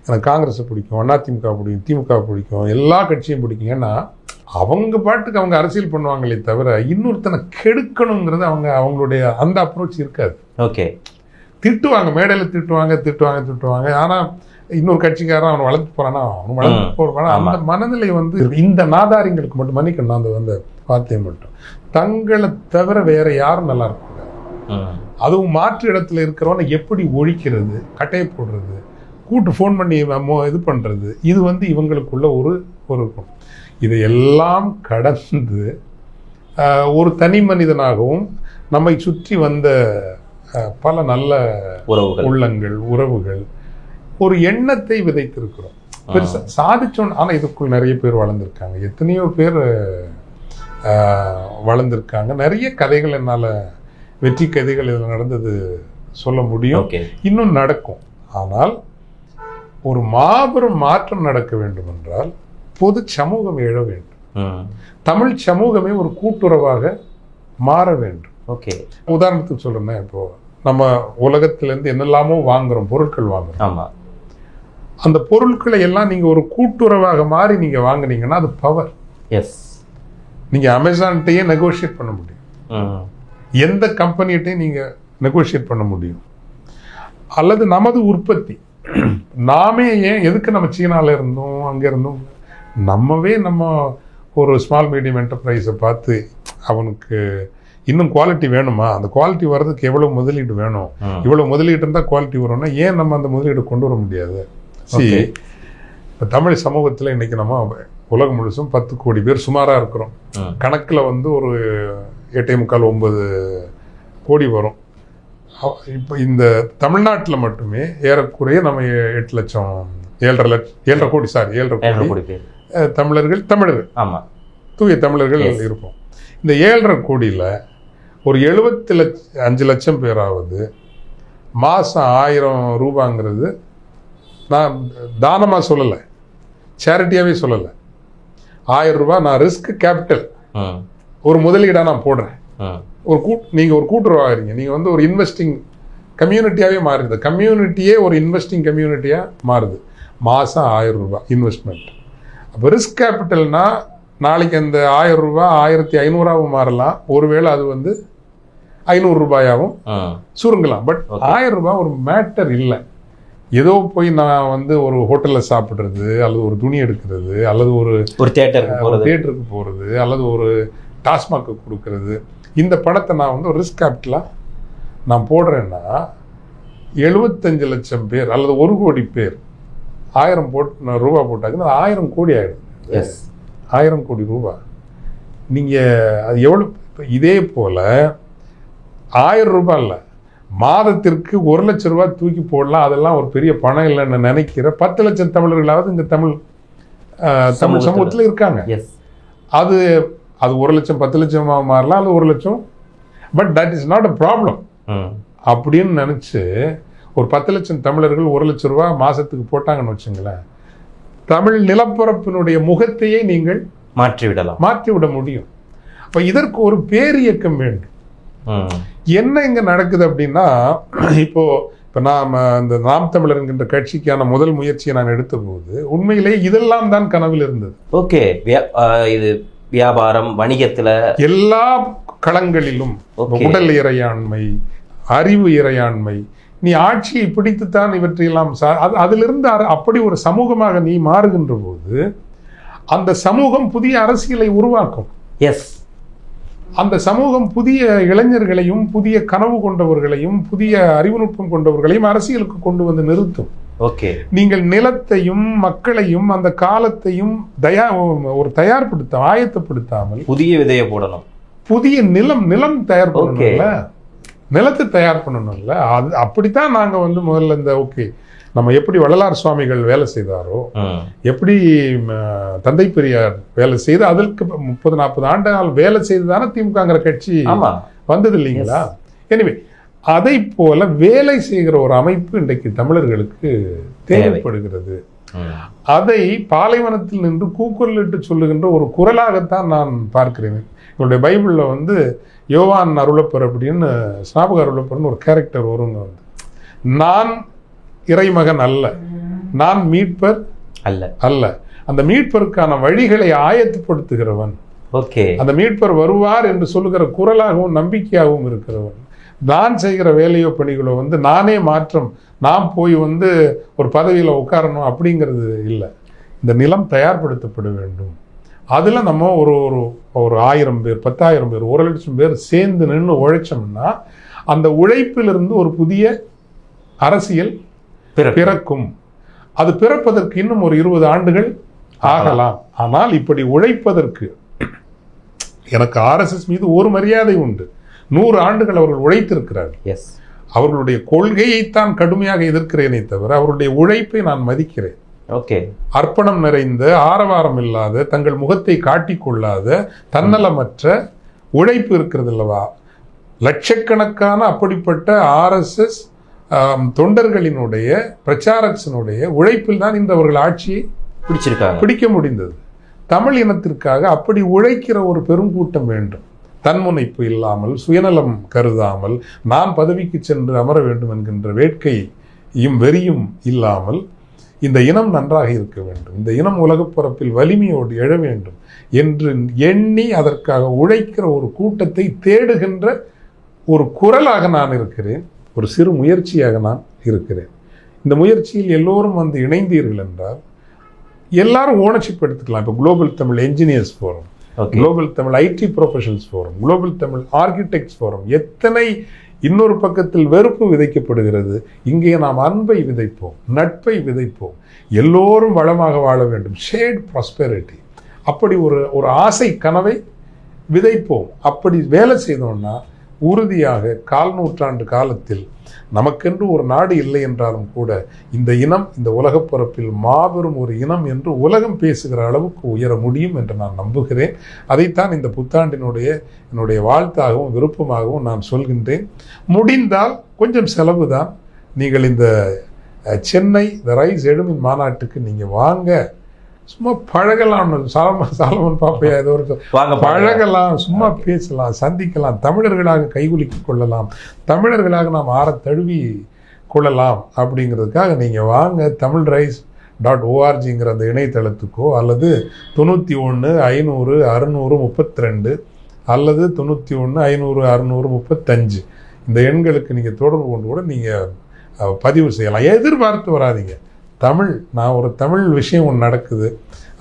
எனக்கு காங்கிரஸை பிடிக்கும், அதிமுக பிடிக்கும், திமுக பிடிக்கும், எல்லா கட்சியும் பிடிக்கும். ஏன்னா அவங்க பாட்டுக்கு அவங்க அரசியல் பண்ணுவாங்களே தவிர இன்னொருத்தனை கெடுக்கணுங்கிறது அவங்களுடைய அந்த அப்ரோச் இருக்காது. ஓகே, திட்டுவாங்க, மேடையில் திட்டுவாங்க. ஆனால் இன்னொரு கட்சிக்காரன் அவன் வளர்த்து போறானா, அவன் வளர்த்து போறானா, அந்த மனநிலை இந்த நாதாரிங்களுக்கு மட்டும், மன்னிக்கணும் அந்த வார்த்தையை மட்டும், தங்களை தவிர வேற யாரும் நல்லா இருக்கக்கூடாது. அதுவும் மாற்று இடத்துல இருக்கிறவனை எப்படி ஒழிக்கிறது, கட்டையை போடுறது, கூட்டு ஃபோன் பண்ணி இது பண்றது, இது இவங்களுக்குள்ள ஒரு இதையெல்லாம் கடந்து ஒரு தனி மனிதனாகவும் நம்மை சுற்றி வந்த பல நல்ல உள்ளங்கள், உறவுகள், ஒரு எண்ணத்தை விதைத்திருக்கிறோம். பெருசா சாதிச்சோம். ஆனா இதுக்குள் நிறைய பேர் வளர்ந்துருக்காங்க, எத்தனையோ பேர் வளர்ந்துருக்காங்க. நிறைய கதைகள், என்னால வெற்றி கதைகள் இதில் நடந்தது சொல்ல முடியும், இன்னும் நடக்கும். ஆனால் ஒரு மாபெரும் மாற்றம் நடக்க வேண்டும் என்றால் பொது சமூகம் எழ வேண்டும். தமிழ் சமூகமே ஒரு கூட்டுறவாக மாற வேண்டும். ஓகே, உதாரணத்துக்கு சொல்றேன்னா, இப்போ நம்ம உலகத்திலேருந்து என்னெல்லாமோ வாங்குறோம், பொருட்கள் வாங்குறோம். ஆமா, அந்த பொருட்களை எல்லாம் நீங்க ஒரு கூட்டுறவாக மாறி நீங்க வாங்குனீங்கன்னா அது பவர். எஸ், நீங்க அமேசான்கிட்டயே நெகோஷியேட் பண்ண முடியும், எந்த கம்பெனிகிட்டையும் நீங்க நெகோஷியேட் பண்ண முடியும். அல்லது நமது உற்பத்தி நாமே, ஏன் எதுக்கு நம்ம சீனால இருந்தோம் அங்க இருந்தோம், நம்ம ஒரு ஸ்மால் மீடியம் என்டர்பிரைஸை பார்த்து அவனுக்கு இன்னும் குவாலிட்டி வேணுமா, அந்த குவாலிட்டி வர்றதுக்கு எவ்வளவு முதலீடு வேணும், இவ்வளவு முதலீடு இருந்தால் குவாலிட்டி வரும்னா ஏன் நம்ம அந்த முதலீடு கொண்டு வர முடியாது? இப்போ தமிழ் சமூகத்தில் இன்னைக்கு நம்ம உலகம் முழுசும் 10 கோடி பேர் சுமாராக இருக்கிறோம். கணக்கில் ஒரு 8.25-9 கோடி வரும். இப்போ இந்த தமிழ்நாட்டில் மட்டுமே ஏறக்குறைய நம்ம 8 லட்சம் 7.5 கோடி தமிழர்கள் தூய தமிழர்கள் இருப்போம். இந்த 7.5 கோடியில் ஒரு 75 லட்சம் பேராவது மாதம் 1000 ரூபாங்கிறது, நான் தானமாக சொல்லலை, சேரிட்டியாகவே சொல்லலை, 1000 ரூபாய் நான் ரிஸ்க் கேபிட்டல் ஒரு முதலீடாக நான் போடுறேன். நீங்கள் ஒரு கூட்டுறவாகிறீங்க, நீங்கள் ஒரு இன்வெஸ்டிங் கம்யூனிட்டியாகவே மாறுது. கம்யூனிட்டியே ஒரு இன்வெஸ்டிங் கம்யூனிட்டியாக மாறுது. மாதம் 1000 ரூபாய் இன்வெஸ்ட்மெண்ட். அப்போ ரிஸ்க் கேபிட்டல்னா நாளைக்கு அந்த 1000 ரூபாய் 1500 மாறலாம், ஒருவேளை அது வந்து 500 ரூபாயாகவும் சுருங்கலாம். பட் 1000 ரூபாய் ஒரு மேட்டர் இல்லை. ஏதோ போய் நான் வந்து ஒரு ஹோட்டலில் சாப்பிட்றது, அல்லது ஒரு துணி எடுக்கிறது, அல்லது ஒரு தியேட்டருக்கு போகிறது, அல்லது ஒரு டாஸ்மாக்கு கொடுக்கறது, இந்த பணத்தை நான் வந்து ஒரு ரிஸ்க் கேபிட்டலாக நான் போடுறேன்னா 75 லட்சம் பேர் அல்லது 1 கோடி பேர் 1000 ரூபா போட்டாங்கன்னா 1000 கோடி ஆகிடும். 1000 கோடி ரூபாய் நீங்கள் அது எவ்வளோ. இதே போல் 1000 ரூபாய் இல்லை, மாதத்திற்கு 1 லட்சம் ரூபாய் தூக்கி போடலாம். அதெல்லாம் ஒரு பெரிய பணம் இல்லைன்னு நினைக்கிற 10 லட்சம் தமிழர்களாவது இந்த தமிழ் சமூகத்தில் இருக்காங்க. அது 1 லட்சம் 10 லட்சமாக மாறலாம், அது 1 லட்சம். But that is not a problem அப்படின்னு நினச்சி ஒரு 10 லட்சம் தமிழர்கள் 1 லட்சம் ரூபாய் மாதத்துக்கு போட்டாங்கன்னு வச்சுங்களேன், தமிழ் நிலப்பரப்பினுடைய முகத்தையே நீங்கள் மாற்றிவிட முடியும். அப்போ இதற்கு ஒரு பேரியக்கம் வேண்டும். என்ன இங்க நடக்குது அப்படின்னா, இப்போ நாம் தமிழர் என்கின்ற கட்சிக்கான முதல் முயற்சியை நான் எடுத்த போது உண்மையிலேயே இதெல்லாம் தான் கனவில் இருந்தது. ஓகே, இது வியாபாரம், வணிகத்துல எல்லா களங்களிலும் உடல் இறையாண்மை, அறிவு இறையாண்மை, நீ ஆட்சியை பிடித்துத்தான் இவற்றையெல்லாம் அதிலிருந்து அப்படி ஒரு சமூகமாக நீ மாறுகின்ற போது அந்த சமூகம் புதிய அரசியலை உருவாக்கும். அந்த சமூகம் புதிய இளைஞர்களையும் புதிய கனவு கொண்டவர்களையும் புதிய அறிவுநுட்பம் கொண்டவர்களையும் அரசியலுக்கு கொண்டு வந்து நிறுத்தும். நீங்கள் நிலத்தையும் மக்களையும் அந்த காலத்தையும் ஆயத்தப்படுத்தாமல் புதிய விதையை போடணும். புதிய நிலம் தயார் பண்ணணும்ல, நிலத்தை தயார் பண்ணணும்ல. அது அப்படித்தான் நாங்க வந்து முதல்ல இந்த நம்ம எப்படி வள்ளலார் சுவாமிகள் வேலை செய்தாரோ, எப்படி தந்தை பெரியார் வேலை செய்து அதற்கு 30-40 ஆண்டுகள் வேலை செய்துதானே திமுகங்கிற கட்சி வந்தது இல்லைங்களா? எனவே அதை போல வேலை செய்கிற ஒரு அமைப்பு இன்றைக்கு தமிழர்களுக்கு தேவைப்படுகிறது. அதை பாலைவனத்தில் நின்று கூக்குரலிட்டு சொல்லுகின்ற ஒரு குரலாகத்தான் நான் பார்க்கிறேன். என்னுடைய பைபிள்ல வந்து யோவான் அருளப்பர் அப்படின்னு ஸ்நாபக அருளப்பர்னு ஒரு கேரக்டர் வருங்க. வந்து நான் இறைமகன் அல்ல, நான் மீட்பர் அல்ல, அந்த மீட்பருக்கான வழிகளை ஆயத்தப்படுத்துகிறவன், அந்த மீட்பர் வருவார் என்று சொல்லுகிற குரலாகவும் நம்பிக்கையாகவும் இருக்கிறவன். நான் செய்கிற வேலையோ பணிகளோ வந்து நானே மாற்றம், நான் போய் வந்து ஒரு பதவியில் உட்காரணும் அப்படிங்கிறது இல்லை. இந்த நிலம் தயார்படுத்தப்பட வேண்டும். அதில் நம்ம ஒரு 1000 பேர் 10,000 பேர் 1 லட்சம் பேர் சேர்ந்து நின்று உழைச்சோம்னா அந்த உழைப்பிலிருந்து ஒரு புதிய அரசியல் பிறக்கும். அது பிறப்பதற்கு இன்னும் ஒரு 20 ஆண்டுகள் ஆகலாம். ஆனால் இப்படி உழைப்பதற்கு எனக்கு RSS மீது ஒரு மரியாதை உண்டு. 100 ஆண்டுகள் அவர்கள் உழைத்திருக்கிறார்கள். அவர்களுடைய கொள்கையைத்தான் கடுமையாக எதிர்க்கிறேனே தவிர அவருடைய உழைப்பை நான் மதிக்கிறேன். அர்ப்பணம் நிறைந்த, ஆரவாரம் இல்லாத, தங்கள் முகத்தை காட்டிக்கொள்ளாத, தன்னலமற்ற உழைப்பு இருக்கிறது அல்லவா? லட்சக்கணக்கான அப்படிப்பட்ட RSS தொண்டர்களினுடைய பிரச்சாரத்தினுடைய உழைப்பில் தான் இந்த அவர்கள் ஆட்சியை பிடிக்க முடிந்தது. தமிழ் இனத்திற்காக அப்படி உழைக்கிற ஒரு பெருங்கூட்டம் வேண்டும். தன்முனைப்பு இல்லாமல், சுயநலம் கருதாமல், நான் பதவிக்கு சென்று அமர வேண்டும் என்கின்ற வேட்கையும் வெறியும் இல்லாமல் இந்த இனம் நன்றாக இருக்க வேண்டும், இந்த இனம் உலகப் பரப்பில் வலிமையோடு எழ வேண்டும் என்று எண்ணி அதற்காக உழைக்கிற ஒரு கூட்டத்தை தேடுகின்ற ஒரு குரலாக நான் இருக்கிறேன். ஒரு சிறு முயற்சியாக நான் இருக்கிறேன். இந்த முயற்சியில் எல்லோரும் வந்து இணைந்தீர்கள் என்றால் எல்லாரும் ஓனர்ஷிப் எடுத்துக்கலாம். இப்போ global Tamil engineers forum, global Tamil IT professionals forum, global Tamil architects forum, எத்தனை இன்னொரு பக்கத்தில் வெறுப்பு விதைக்கப்படுகிறது. இங்கே நாம் அன்பை விதைப்போம், நட்பை விதைப்போம், எல்லோரும் வளமாக வாழ வேண்டும், ஷேர்ட் ப்ராஸ்பெரிட்டி, அப்படி ஒரு ஆசை கனவை விதைப்போம். அப்படி வேலை செய்தோம்னா உறுதியாக 1/4 நூற்றாண்டு காலத்தில் நமக்கென்று ஒரு நாடு இல்லை என்றாலும் கூட இந்த இனம் இந்த உலகப்பரப்பில் மாபெரும் ஒரு இனம் என்று உலகம் பேசுகிற அளவுக்கு உயர முடியும் என்று நான் நம்புகிறேன். அதைத்தான் இந்த என்னுடைய வாழ்த்தாகவும் விருப்பமாகவும் நான் சொல்கின்றேன். முடிந்தால் கொஞ்சம் செலவு தான். நீங்கள் இந்த சென்னை ரைஸ் எடுமின் மாநாட்டுக்கு நீங்கள் வாங்க, சும்மா பழகலாம். சாலமன் பாப்பையா ஏதோ ஒரு பழகலாம், சும்மா பேசலாம், சந்திக்கலாம், தமிழர்களாக கைகுலுக்கிக் கொள்ளலாம், தமிழர்களாக நாம் ஆற தழுவி கொள்ளலாம். அப்படிங்கிறதுக்காக நீங்கள் வாங்க. தமிழ் ரைஸ் .orgங்கிற அந்த இணையதளத்துக்கோ அல்லது 91 500 600 32 அல்லது 91 500 600 35 இந்த எண்களுக்கு நீங்கள் தொடர்பு கொண்டு கூட நீங்கள் பதிவு செய்யலாம். எதிர்பார்த்து வராதிங்க. நான் ஒரு தமிழ் விஷயம் ஒன்று நடக்குது,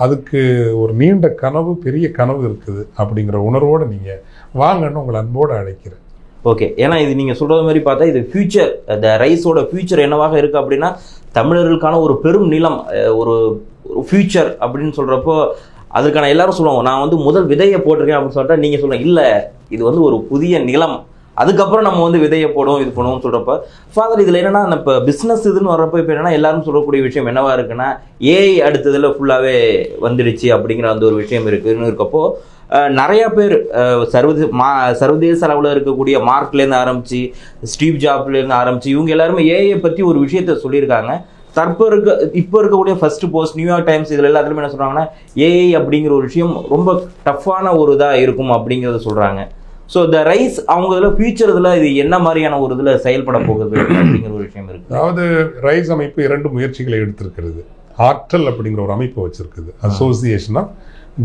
அதுக்கு ஒரு நீண்ட கனவு, பெரிய கனவு இருக்குது அப்படிங்கிற உணர்வோடு நீங்கள் வாங்கன்னு உங்களை அன்போடு அழைக்கிறேன். ஓகே, ஏன்னா இது நீங்கள் சொல்கிறது மாதிரி பார்த்தா இது ஃபியூச்சர், இந்த ரைஸோட ஃபியூச்சர் என்னவாக இருக்குது அப்படின்னா தமிழர்களுக்கான ஒரு பெரும் நிலம், ஒரு ஃபியூச்சர் அப்படின்னு சொல்கிறப்போ அதுக்கான எல்லாரும் சொல்லுவாங்க நான் வந்து முதல் விதையை போட்டிருக்கேன் அப்படின்னு சொல்லிட்டா நீங்கள் சொல்லுங்கள் இல்லை இது வந்து ஒரு புதிய நிலம், அதுக்கப்புறம் நம்ம வந்து விதையை போடுவோம் இது பண்ணுவோம்னு சொல்கிறப்ப ஃபாதர் இதில் என்னென்னா இப்போ பிஸ்னஸ் இதுன்னு வர்றப்போ இப்போ என்னென்னா எல்லாரும் சொல்லக்கூடிய விஷயம் என்னவா இருக்குன்னா ஏஐ அடுத்ததில் ஃபுல்லாகவே வந்துடுச்சு அப்படிங்கிற அந்த ஒரு விஷயம் இருக்குதுன்னு இருக்கப்போ நிறைய பேர் சர்வதேச அளவில் இருக்கக்கூடிய மார்க்லேருந்து ஆரம்பித்து ஸ்டீவ் ஜாப்லேருந்து ஆரம்பித்து இவங்க எல்லாருமே ஏஐயை பற்றி ஒரு விஷயத்த சொல்லியிருக்காங்க. இப்போ இருக்கக்கூடிய ஃபர்ஸ்ட் போஸ்ட் நியூயார்க் டைம்ஸ் இதில் எல்லாத்துலையுமே என்ன சொல்கிறாங்கன்னா ஏஐ அப்படிங்கிற ஒரு விஷயம் ரொம்ப டஃப்பான ஒரு இதாக இருக்கும் அப்படிங்கிறத சொல்கிறாங்க. ஸோ த ரைஸ் அவங்க இதில் ஃபியூச்சர் இதில் இது என்ன மாதிரியான ஒரு இதில் செயல்பட போகுது அப்படிங்கிற ஒரு விஷயம் இருக்குது. அதாவது ரைஸ் அமைப்பு 2 முயற்சிகளை எடுத்திருக்கிறது. ஆற்றல் அப்படிங்கிற ஒரு அமைப்பு வச்சிருக்குது, association of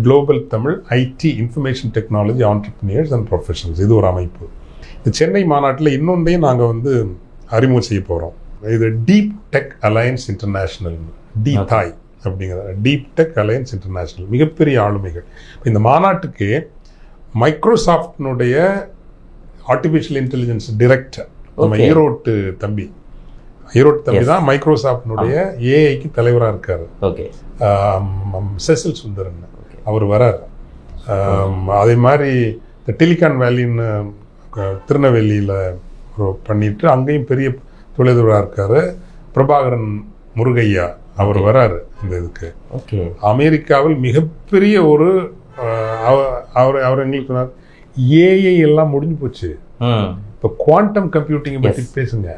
global Tamil IT information technology entrepreneurs and professionals, இது ஒரு அமைப்பு. இந்த சென்னை மாநாட்டில் இன்னொன்றையும் நாங்கள் வந்து அறிமுகம் செய்ய போகிறோம். இது deep tech alliance international, DTI அப்படிங்கிறது டீப் டெக் அலையன்ஸ் இன்டர்நேஷ்னல், மிகப்பெரிய ஆளுமைகள். இந்த மாநாட்டுக்கு மைக்ரோசாஃப்டினுடைய ஆர்டிஃபிஷியல் இன்டெலிஜென்ஸ் டைரக்டர் நம்ம ஈரோட்டு தம்பி தான் மைக்ரோசாஃப்டினுடைய ஏஐக்கு தலைவராக இருக்காரு. ஓகே, செசில் சுந்தரன் அவர் வரார். அதே மாதிரி இந்த டெலிகான் வேலின்னு திருநெல்வேலியில் பண்ணிட்டு அங்கேயும் பெரிய தொழிலதிபராக இருக்காரு. பிரபாகரன் முருகையா அவர் வராரு இந்த இதுக்கு. அமெரிக்காவில் மிகப்பெரிய ஒரு அவர் எங்களுக்கு சொன்னார் ஏஐ எல்லாம் முடிஞ்சு போச்சு, இப்போ குவாண்டம் கம்ப்யூட்டிங் பற்றி பேசுங்க.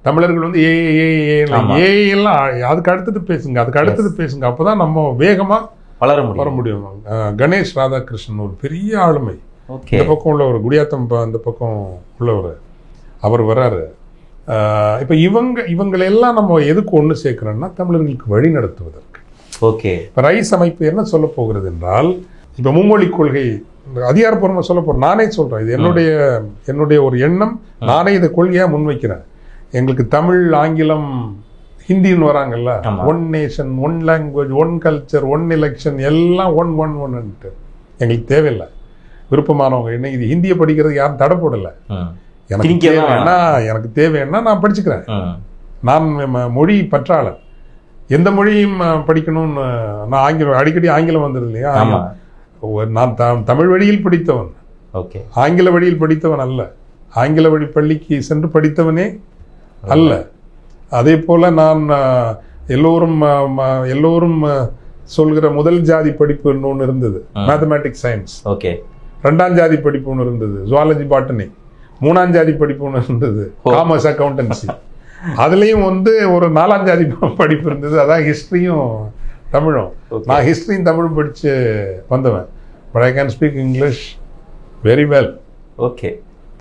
தமிழர்கள் வந்து ஏஐ எல்லாம் அதுக்கு அடுத்தது பேசுங்க, அப்போதான் நம்ம வேகமா வர முடியும். கணேஷ் ராதாகிருஷ்ணன் ஒரு பெரிய ஆளுமை, இந்த பக்கம் உள்ளவர், குடியாத்தம் அந்த பக்கம் உள்ளவர், அவர் வராரு. இப்போ இவங்களெல்லாம் நம்ம எதுக்கு ஒன்று சேர்க்கிறோம்னா தமிழர்களுக்கு வழி நடத்துவதற்கு. ஓகே, இப்போ ரைஸ் அமைப்பு என்ன சொல்ல போகிறது என்றால், இப்போ மும்மொழி கொள்கை அதிகாரப்பூர்வமாக சொல்ல போகிறேன், நானே சொல்கிறேன், இது என்னுடைய ஒரு எண்ணம், நானே இதை கொள்கையாக முன்வைக்கிறேன். எங்களுக்கு தமிழ், ஆங்கிலம், ஹிந்தின்னு வராங்கல்ல, 1 நேஷன் 1 லாங்குவேஜ் 1 கல்ச்சர் 1 எலெக்ஷன் எல்லாம் 1 எங்களுக்கு தேவையில்லை. விருப்பமானவங்க என்ன இது ஹிந்தியை படிக்கிறதுக்கு யாரும் தடை போடலை. எனக்கு தேவைன்னா நான் படிச்சுக்கிறேன். நான் மொழி பற்றாளர், எந்த மொழியும் படிக்கணும்னு நான் அடிக்கடி ஆங்கிலம் வந்துடுது இல்லையா. நான் தமிழ் வழியில் படித்தவன், ஆங்கில வழியில் படித்தவன் அல்ல, ஆங்கில வழி பள்ளிக்கு சென்று படித்தவனே அல்ல. அதே போல நான் எல்லோரும் சொல்கிற முதல் ஜாதி படிப்பு ஒன்று இருந்தது, மேத்தமேட்டிக்ஸ் சயின்ஸ். ஓகே, 2ஆம் ஜாதி படிப்பு ஒன்று இருந்தது, ஜுவாலஜி பாட்டனி. 3ஆம் ஜாதி படிப்பு ஒன்று இருந்தது, காமர்ஸ் அக்கௌண்டன்சி. அதுலேயும் வந்து ஒரு 4ஆம் ஜாதி படிப்பு இருந்தது, அதான் ஹிஸ்ட்ரியும் தமிழும். நான் ஹிஸ்ட்ரியும் தமிழும் படித்து வந்தவன். But I can speak English very well. Okay,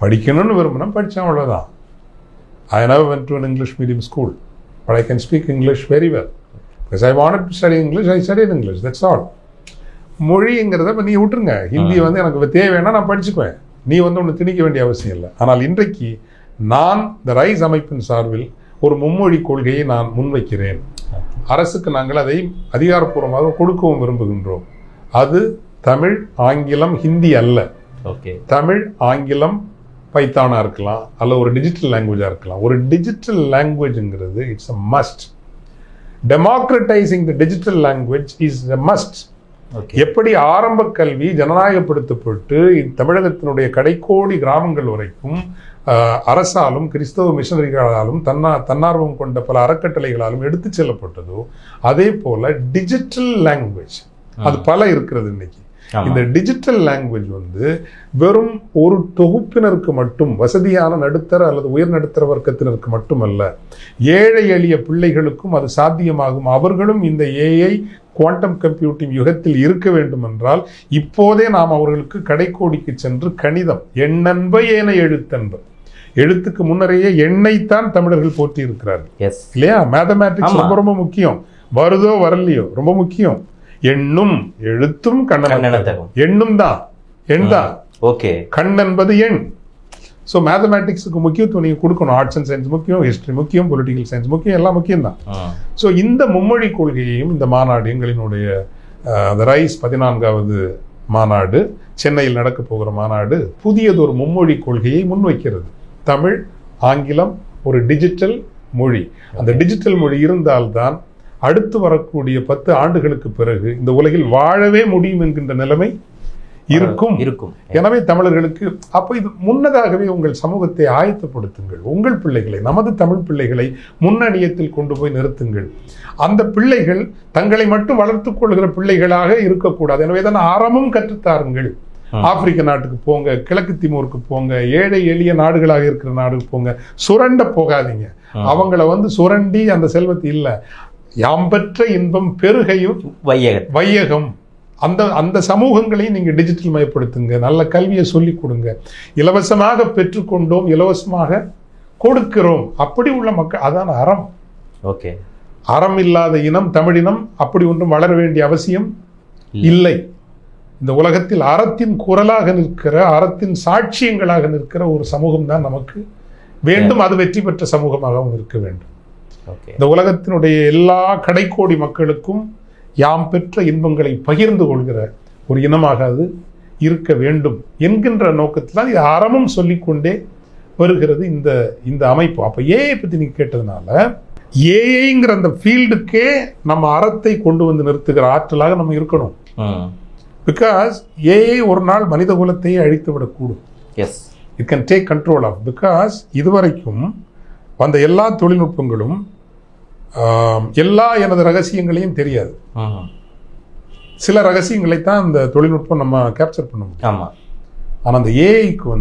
படிக்கணும்னு விரும்பினா படித்தேன், அவ்வளோதான். I never went to an English medium school, but I can speak English very well. Because I wanted to study English, I studied English, that's all. மொழிங்கிறத இப்போ நீ விட்டுருங்க, ஹிந்தி வந்து எனக்கு தேவைன்னா நான் படிச்சுக்குவேன், நீ வந்து ஒன்று திணிக்க வேண்டிய அவசியம் இல்லை. ஆனால் இன்றைக்கு நான் இந்த ரைஸ் அமைப்பின் சார்பில் ஒரு மும்மொழி கொள்கையை நான் முன்வைக்கிறேன். அரசுக்கு நாங்கள் அதை அதிகாரப்பூர்வமாக கொடுக்கவும் விரும்புகின்றோம். அது தமிழ், ஆங்கிலம், ஹிந்தி அல்ல. ஓகே, தமிழ், ஆங்கிலம், பைத்தானா இருக்கலாம், அல்ல ஒரு டிஜிட்டல் லாங்குவேஜாக இருக்கலாம். ஒரு டிஜிட்டல் லாங்குவேஜ்ங்கிறது it's a must. Democratising the digital language is a must. எப்படி ஆரம்ப கல்வி ஜனநாயகப்படுத்தப்பட்டு தமிழகத்தினுடைய கடைக்கோடி கிராமங்கள் வரைக்கும் அரசாலும் கிறிஸ்தவ மிஷனரிகளாலும் தன்னார்வம் கொண்ட பல அறக்கட்டளைகளாலும் எடுத்து செல்லப்பட்டதோ, அதே போல டிஜிட்டல் லாங்குவேஜ் அது பல இருக்கிறது இன்னைக்கு. இந்த டிஜிட்டல் லாங்குவேஜ் வந்து வெறும் ஒரு தொகுப்பினருக்கு மட்டும், வசதியான நடுத்தர அல்லது உயர் நடுத்தர வர்க்கத்தினருக்கு மட்டுமல்ல, ஏழை எளிய பிள்ளைகளுக்கும் அது சாத்தியமாகும். அவர்களும் இந்த ஏஐ குவாண்டம் கம்ப்யூட்டிங் யுகத்தில் இருக்க வேண்டும் என்றால் இப்போதே நாம் அவர்களுக்கு கடைக்கோடிக்கு சென்று கணிதம், எண்ணென்ப ஏன எழுத்தென்ப, எழுத்துக்கு முன்னரையே எண்ணைத்தான் தமிழர்கள் போற்றி இருக்கிறார்கள் இல்லையா. மேத்தமேட்டிக்ஸ் ரொம்ப ரொம்ப முக்கியம். வருதோ வரலையோ ரொம்ப முக்கியம். எண்ணும் எழுத்தும் கண்ணனத்தகும். எண்ணும் தான், எண் தான். ஓகே, கண் என்பது எண். ஸோ மேத்தமேட்டிக்ஸுக்கு முக்கியத்துவம் நீங்கள் கொடுக்கணும். ஆர்ட்ஸ் அண்ட் சயின்ஸ் முக்கியம், ஹிஸ்டரி முக்கியம், பொலிட்டிக்கல் சயின்ஸ் முக்கியம், எல்லாம் முக்கியம் தான். ஸோ இந்த மும்மொழி கொள்கையையும் இந்த மாநாடு, எங்களினுடைய ரைஸ் 14வது மாநாடு, சென்னையில் நடக்க போகிற மாநாடு, புதியதொரு மும்மொழி கொள்கையை முன்வைக்கிறது. தமிழ், ஆங்கிலம், ஒரு டிஜிட்டல் மொழி. அந்த டிஜிட்டல் மொழி இருந்தால்தான் அடுத்து வரக்கூடிய 10 ஆண்டுகளுக்கு பிறகு இந்த உலகில் வாழவே முடியும் என்கின்ற நிலைமை இருக்கும். எனவே தமிழர்களுக்கு அப்ப இது முன்னதாகவே உங்கள் சமூகத்தை ஆயத்தப்படுத்துங்கள். உங்கள் பிள்ளைகளை, நமது தமிழ் பிள்ளைகளை முன்னணியத்தில் கொண்டு போய் நிறுத்துங்கள். அந்த பிள்ளைகள் தங்களை மட்டும் வளர்த்துக் கொள்கிற பிள்ளைகளாக இருக்கக்கூடாது. எனவேதான் அறமும் கற்றுத்தாருங்கள். ஆப்பிரிக்க நாட்டுக்கு போங்க, கிழக்கு திமூருக்கு போங்க, ஏழை எளிய நாடுகளாக இருக்கிற நாடுக்கு போங்க. சுரண்ட போகாதீங்க. அவங்கள சுரண்டி அந்த செல்வத்தை இல்ல, யாம் பெற்ற இன்பம் பெருகையும் வையகம். அந்த சமூகங்களையும் நீங்க டிஜிட்டல் மயப்படுத்துங்க. நல்ல கல்வியை சொல்லிக் கொடுங்க. இலவசமாக பெற்றுக்கொண்டோம், இலவசமாக கொடுக்கிறோம். அப்படி உள்ள மக்கள், அதான் அறம். ஓகே, அறம் இல்லாத இனம் தமிழினம் அப்படி ஒன்றும் வளர வேண்டிய அவசியம் இல்லை. இந்த உலகத்தில் அறத்தின் குரலாக நிற்கிற, அறத்தின் சாட்சியங்களாக நிற்கிற ஒரு சமூகம் தான் நமக்கு வேண்டும். அது வெற்றி பெற்ற சமூகமாகவும் இருக்க வேண்டும். இந்த உலகத்தினுடைய எல்லா கடைக்கோடி மக்களுக்கும் யாம் பெற்ற இன்பங்களை பகிர்ந்து கொள்கிற ஒரு இனமாக அது இருக்க வேண்டும் என்கின்ற நோக்கத்தில் தான் இது அறமும் சொல்லிக்கொண்டே வருகிறது இந்த அமைப்பு. அப்ப ஏஐ பத்தி நீங்க கேட்டதுனால, ஏஐங்கிற அந்த ஃபீல்டுக்கே நம்ம அறத்தை கொண்டு வந்து நிறுத்துகிற ஆற்றலாக நம்ம இருக்கணும். பிகாஸ் ஏஐ ஒரு நாள் மனித குலத்தையே அழித்து விடக்கூடும். It can take control of. Because இதுவரைக்கும் வந்த எல்லா தொழில்நுட்பங்களும் எல்லா எனது ரகசியங்களையும் தெரியாது. சில ரகசியங்களை தான் அந்த தொழில்நுட்பம் நம்ம கேப்சர் பண்ண முடியும். ஆனால் அந்த ஏஐக்கு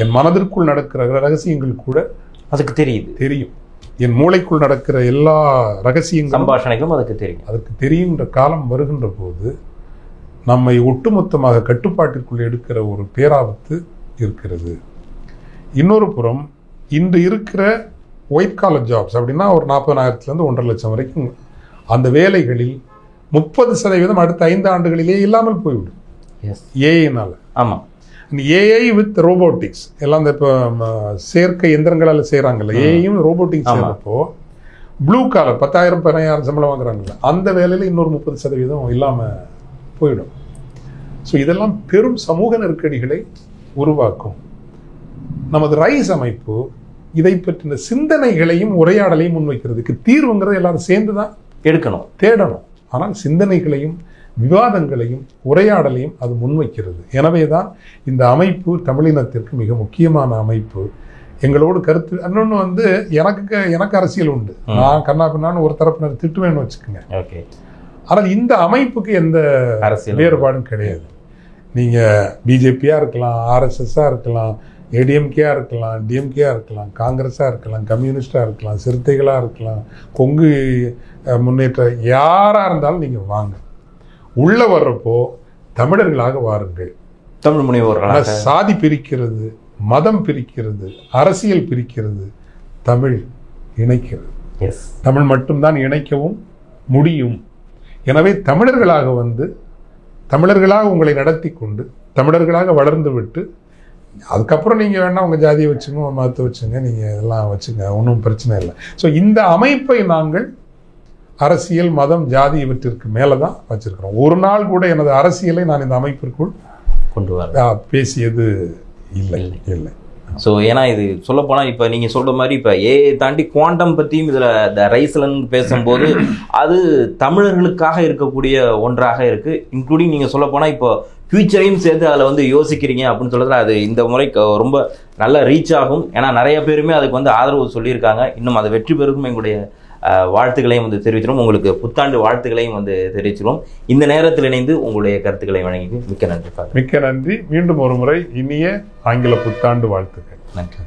என் மனதிற்குள் நடக்கிற ரகசியங்கள் கூட அதுக்கு தெரியும். என் மூளைக்குள் நடக்கிற எல்லா ரகசியங்களும், சம்பாஷணைகளும் அதுக்கு தெரியுன்ற காலம் வருகின்ற போது நம்மை ஒட்டுமொத்தமாக கட்டுப்பாட்டிற்குள் எடுக்கிற ஒரு பேராபத்து இருக்கிறது. இன்னொரு புறம், இன்று இருக்கிற ஒயிட் காலர் ஜாப்ஸ் அப்படின்னா ஒரு 40,000 1.5 லட்சம் வரைக்கும் அந்த வேலைகளில் 30% அடுத்த 5 ஆண்டுகளிலே இல்லாமல் போய்விடும் ஏஐனால. ஆமாம், ஏஐ வித் ரோபோட்டிக்ஸ் எல்லாம் இந்த இப்போ செயற்கை எந்திரங்களால் செய்கிறாங்கல்ல, ஏஐயும் ரோபோட்டிக்ஸ் செய்யறப்போ ப்ளூ காலர் 10,000 15,000 சம்பளம் வாங்குறாங்கல்ல, அந்த வேலையில் இன்னொரு 30% இல்லாமல் போயிடும். ஸோ இதெல்லாம் பெரும் சமூக நெருக்கடிகளை உருவாக்கும். நமது ரைஸ் அமைப்பு இதை பற்றின சிந்தனைகளையும் உரையாடலையும் முன்வைக்கிறதுக்கு தீர்வுங்கிறது எல்லாரும் சேர்ந்து தான் தேடணும். ஆனால் சிந்தனைகளையும் விவாதங்களையும் உரையாடலையும் அது முன்வைக்கிறது. எனவே தான் இந்த அமைப்பு தமிழினத்திற்கு மிக முக்கியமான அமைப்பு. எங்களோடு கருத்து இன்னொன்று எனக்கு அரசியல் உண்டு. நான் கண்ணா பின்னான்னு ஒரு தரப்பினர் திட்டுவேன்னு வச்சுக்கோங்க. ஆனால் இந்த அமைப்புக்கு எந்த அரசியல் வேறுபாடும் கிடையாது. நீங்க பிஜேபியா இருக்கலாம், ஆர்எஸ்எஸ்ஸா இருக்கலாம், ஏடிஎம்கேயா இருக்கலாம், டிஎம்கேயா இருக்கலாம், காங்கிரஸா இருக்கலாம், கம்யூனிஸ்டா இருக்கலாம், சிறுத்தைகளா இருக்கலாம், கொங்கு முன்னேற்ற யாரா இருந்தாலும் நீங்க வாங்க. உள்ள வர்றப்போ தமிழர்களாக வாருங்கள். தமிழ் முனைவோர்களாக. சாதி பிரிக்கிறது, மதம் பிரிக்கிறது, அரசியல் பிரிக்கிறது, தமிழ் இணைக்கிறது. தமிழ் மட்டும்தான் இணைக்கவும் முடியும். எனவே தமிழர்களாக தமிழர்களாக உங்களை நடத்தி கொண்டு தமிழர்களாக வளர்ந்து விட்டு அதுக்கப்புறம் நீங்கள் வேணா உங்கள் ஜாதியை வச்சுங்க, மதத்தை வச்சுங்க, நீங்கள் இதெல்லாம் வச்சுங்க, ஒன்றும் பிரச்சனை இல்லை. ஸோ இந்த அமைப்பை நாங்கள் அரசியல், மதம், ஜாதி இவற்றிற்கு மேலே தான் வச்சிருக்கிறோம். ஒரு நாள் கூட எனது அரசியலை நான் இந்த அமைப்பிற்குள் கொண்டு வர பேசியது இல்லை. ஸோ ஏன்னா இது சொல்லப்போனால் இப்போ நீங்கள் சொல்கிற மாதிரி இப்போ ஏஐ தாண்டி குவாண்டம் பற்றியும் இதில் இந்த ரைஸ்லன்னு பேசும்போது அது தமிழர்களுக்காக இருக்கக்கூடிய ஒன்றாக இருக்குது. இன்க்ளூடிங் நீங்கள் சொல்லப்போனால் இப்போ ஃபியூச்சரையும் சேர்த்து அதில் யோசிக்கிறீங்க அப்படின்னு சொல்கிறதுல அது இந்த முறை ரொம்ப நல்ல ரீச் ஆகும். ஏன்னா நிறைய பேருமே அதுக்கு ஆதரவு சொல்லியிருக்காங்க. இன்னும் அதை வெற்றி பெறும் எங்களுடைய வாழ்த்துக்களையும் தெரிவிச்சிடும். உங்களுக்கு புத்தாண்டு வாழ்த்துக்களையும் தெரிவிச்சிடும். இந்த நேரத்தில் இணைந்து உங்களுடைய கருத்துக்களை வழங்கி மிக்க நன்றி. மிக்க நன்றி. மீண்டும் ஒரு முறை இனிய ஆங்கில புத்தாண்டு வாழ்த்துக்கள். நன்றி.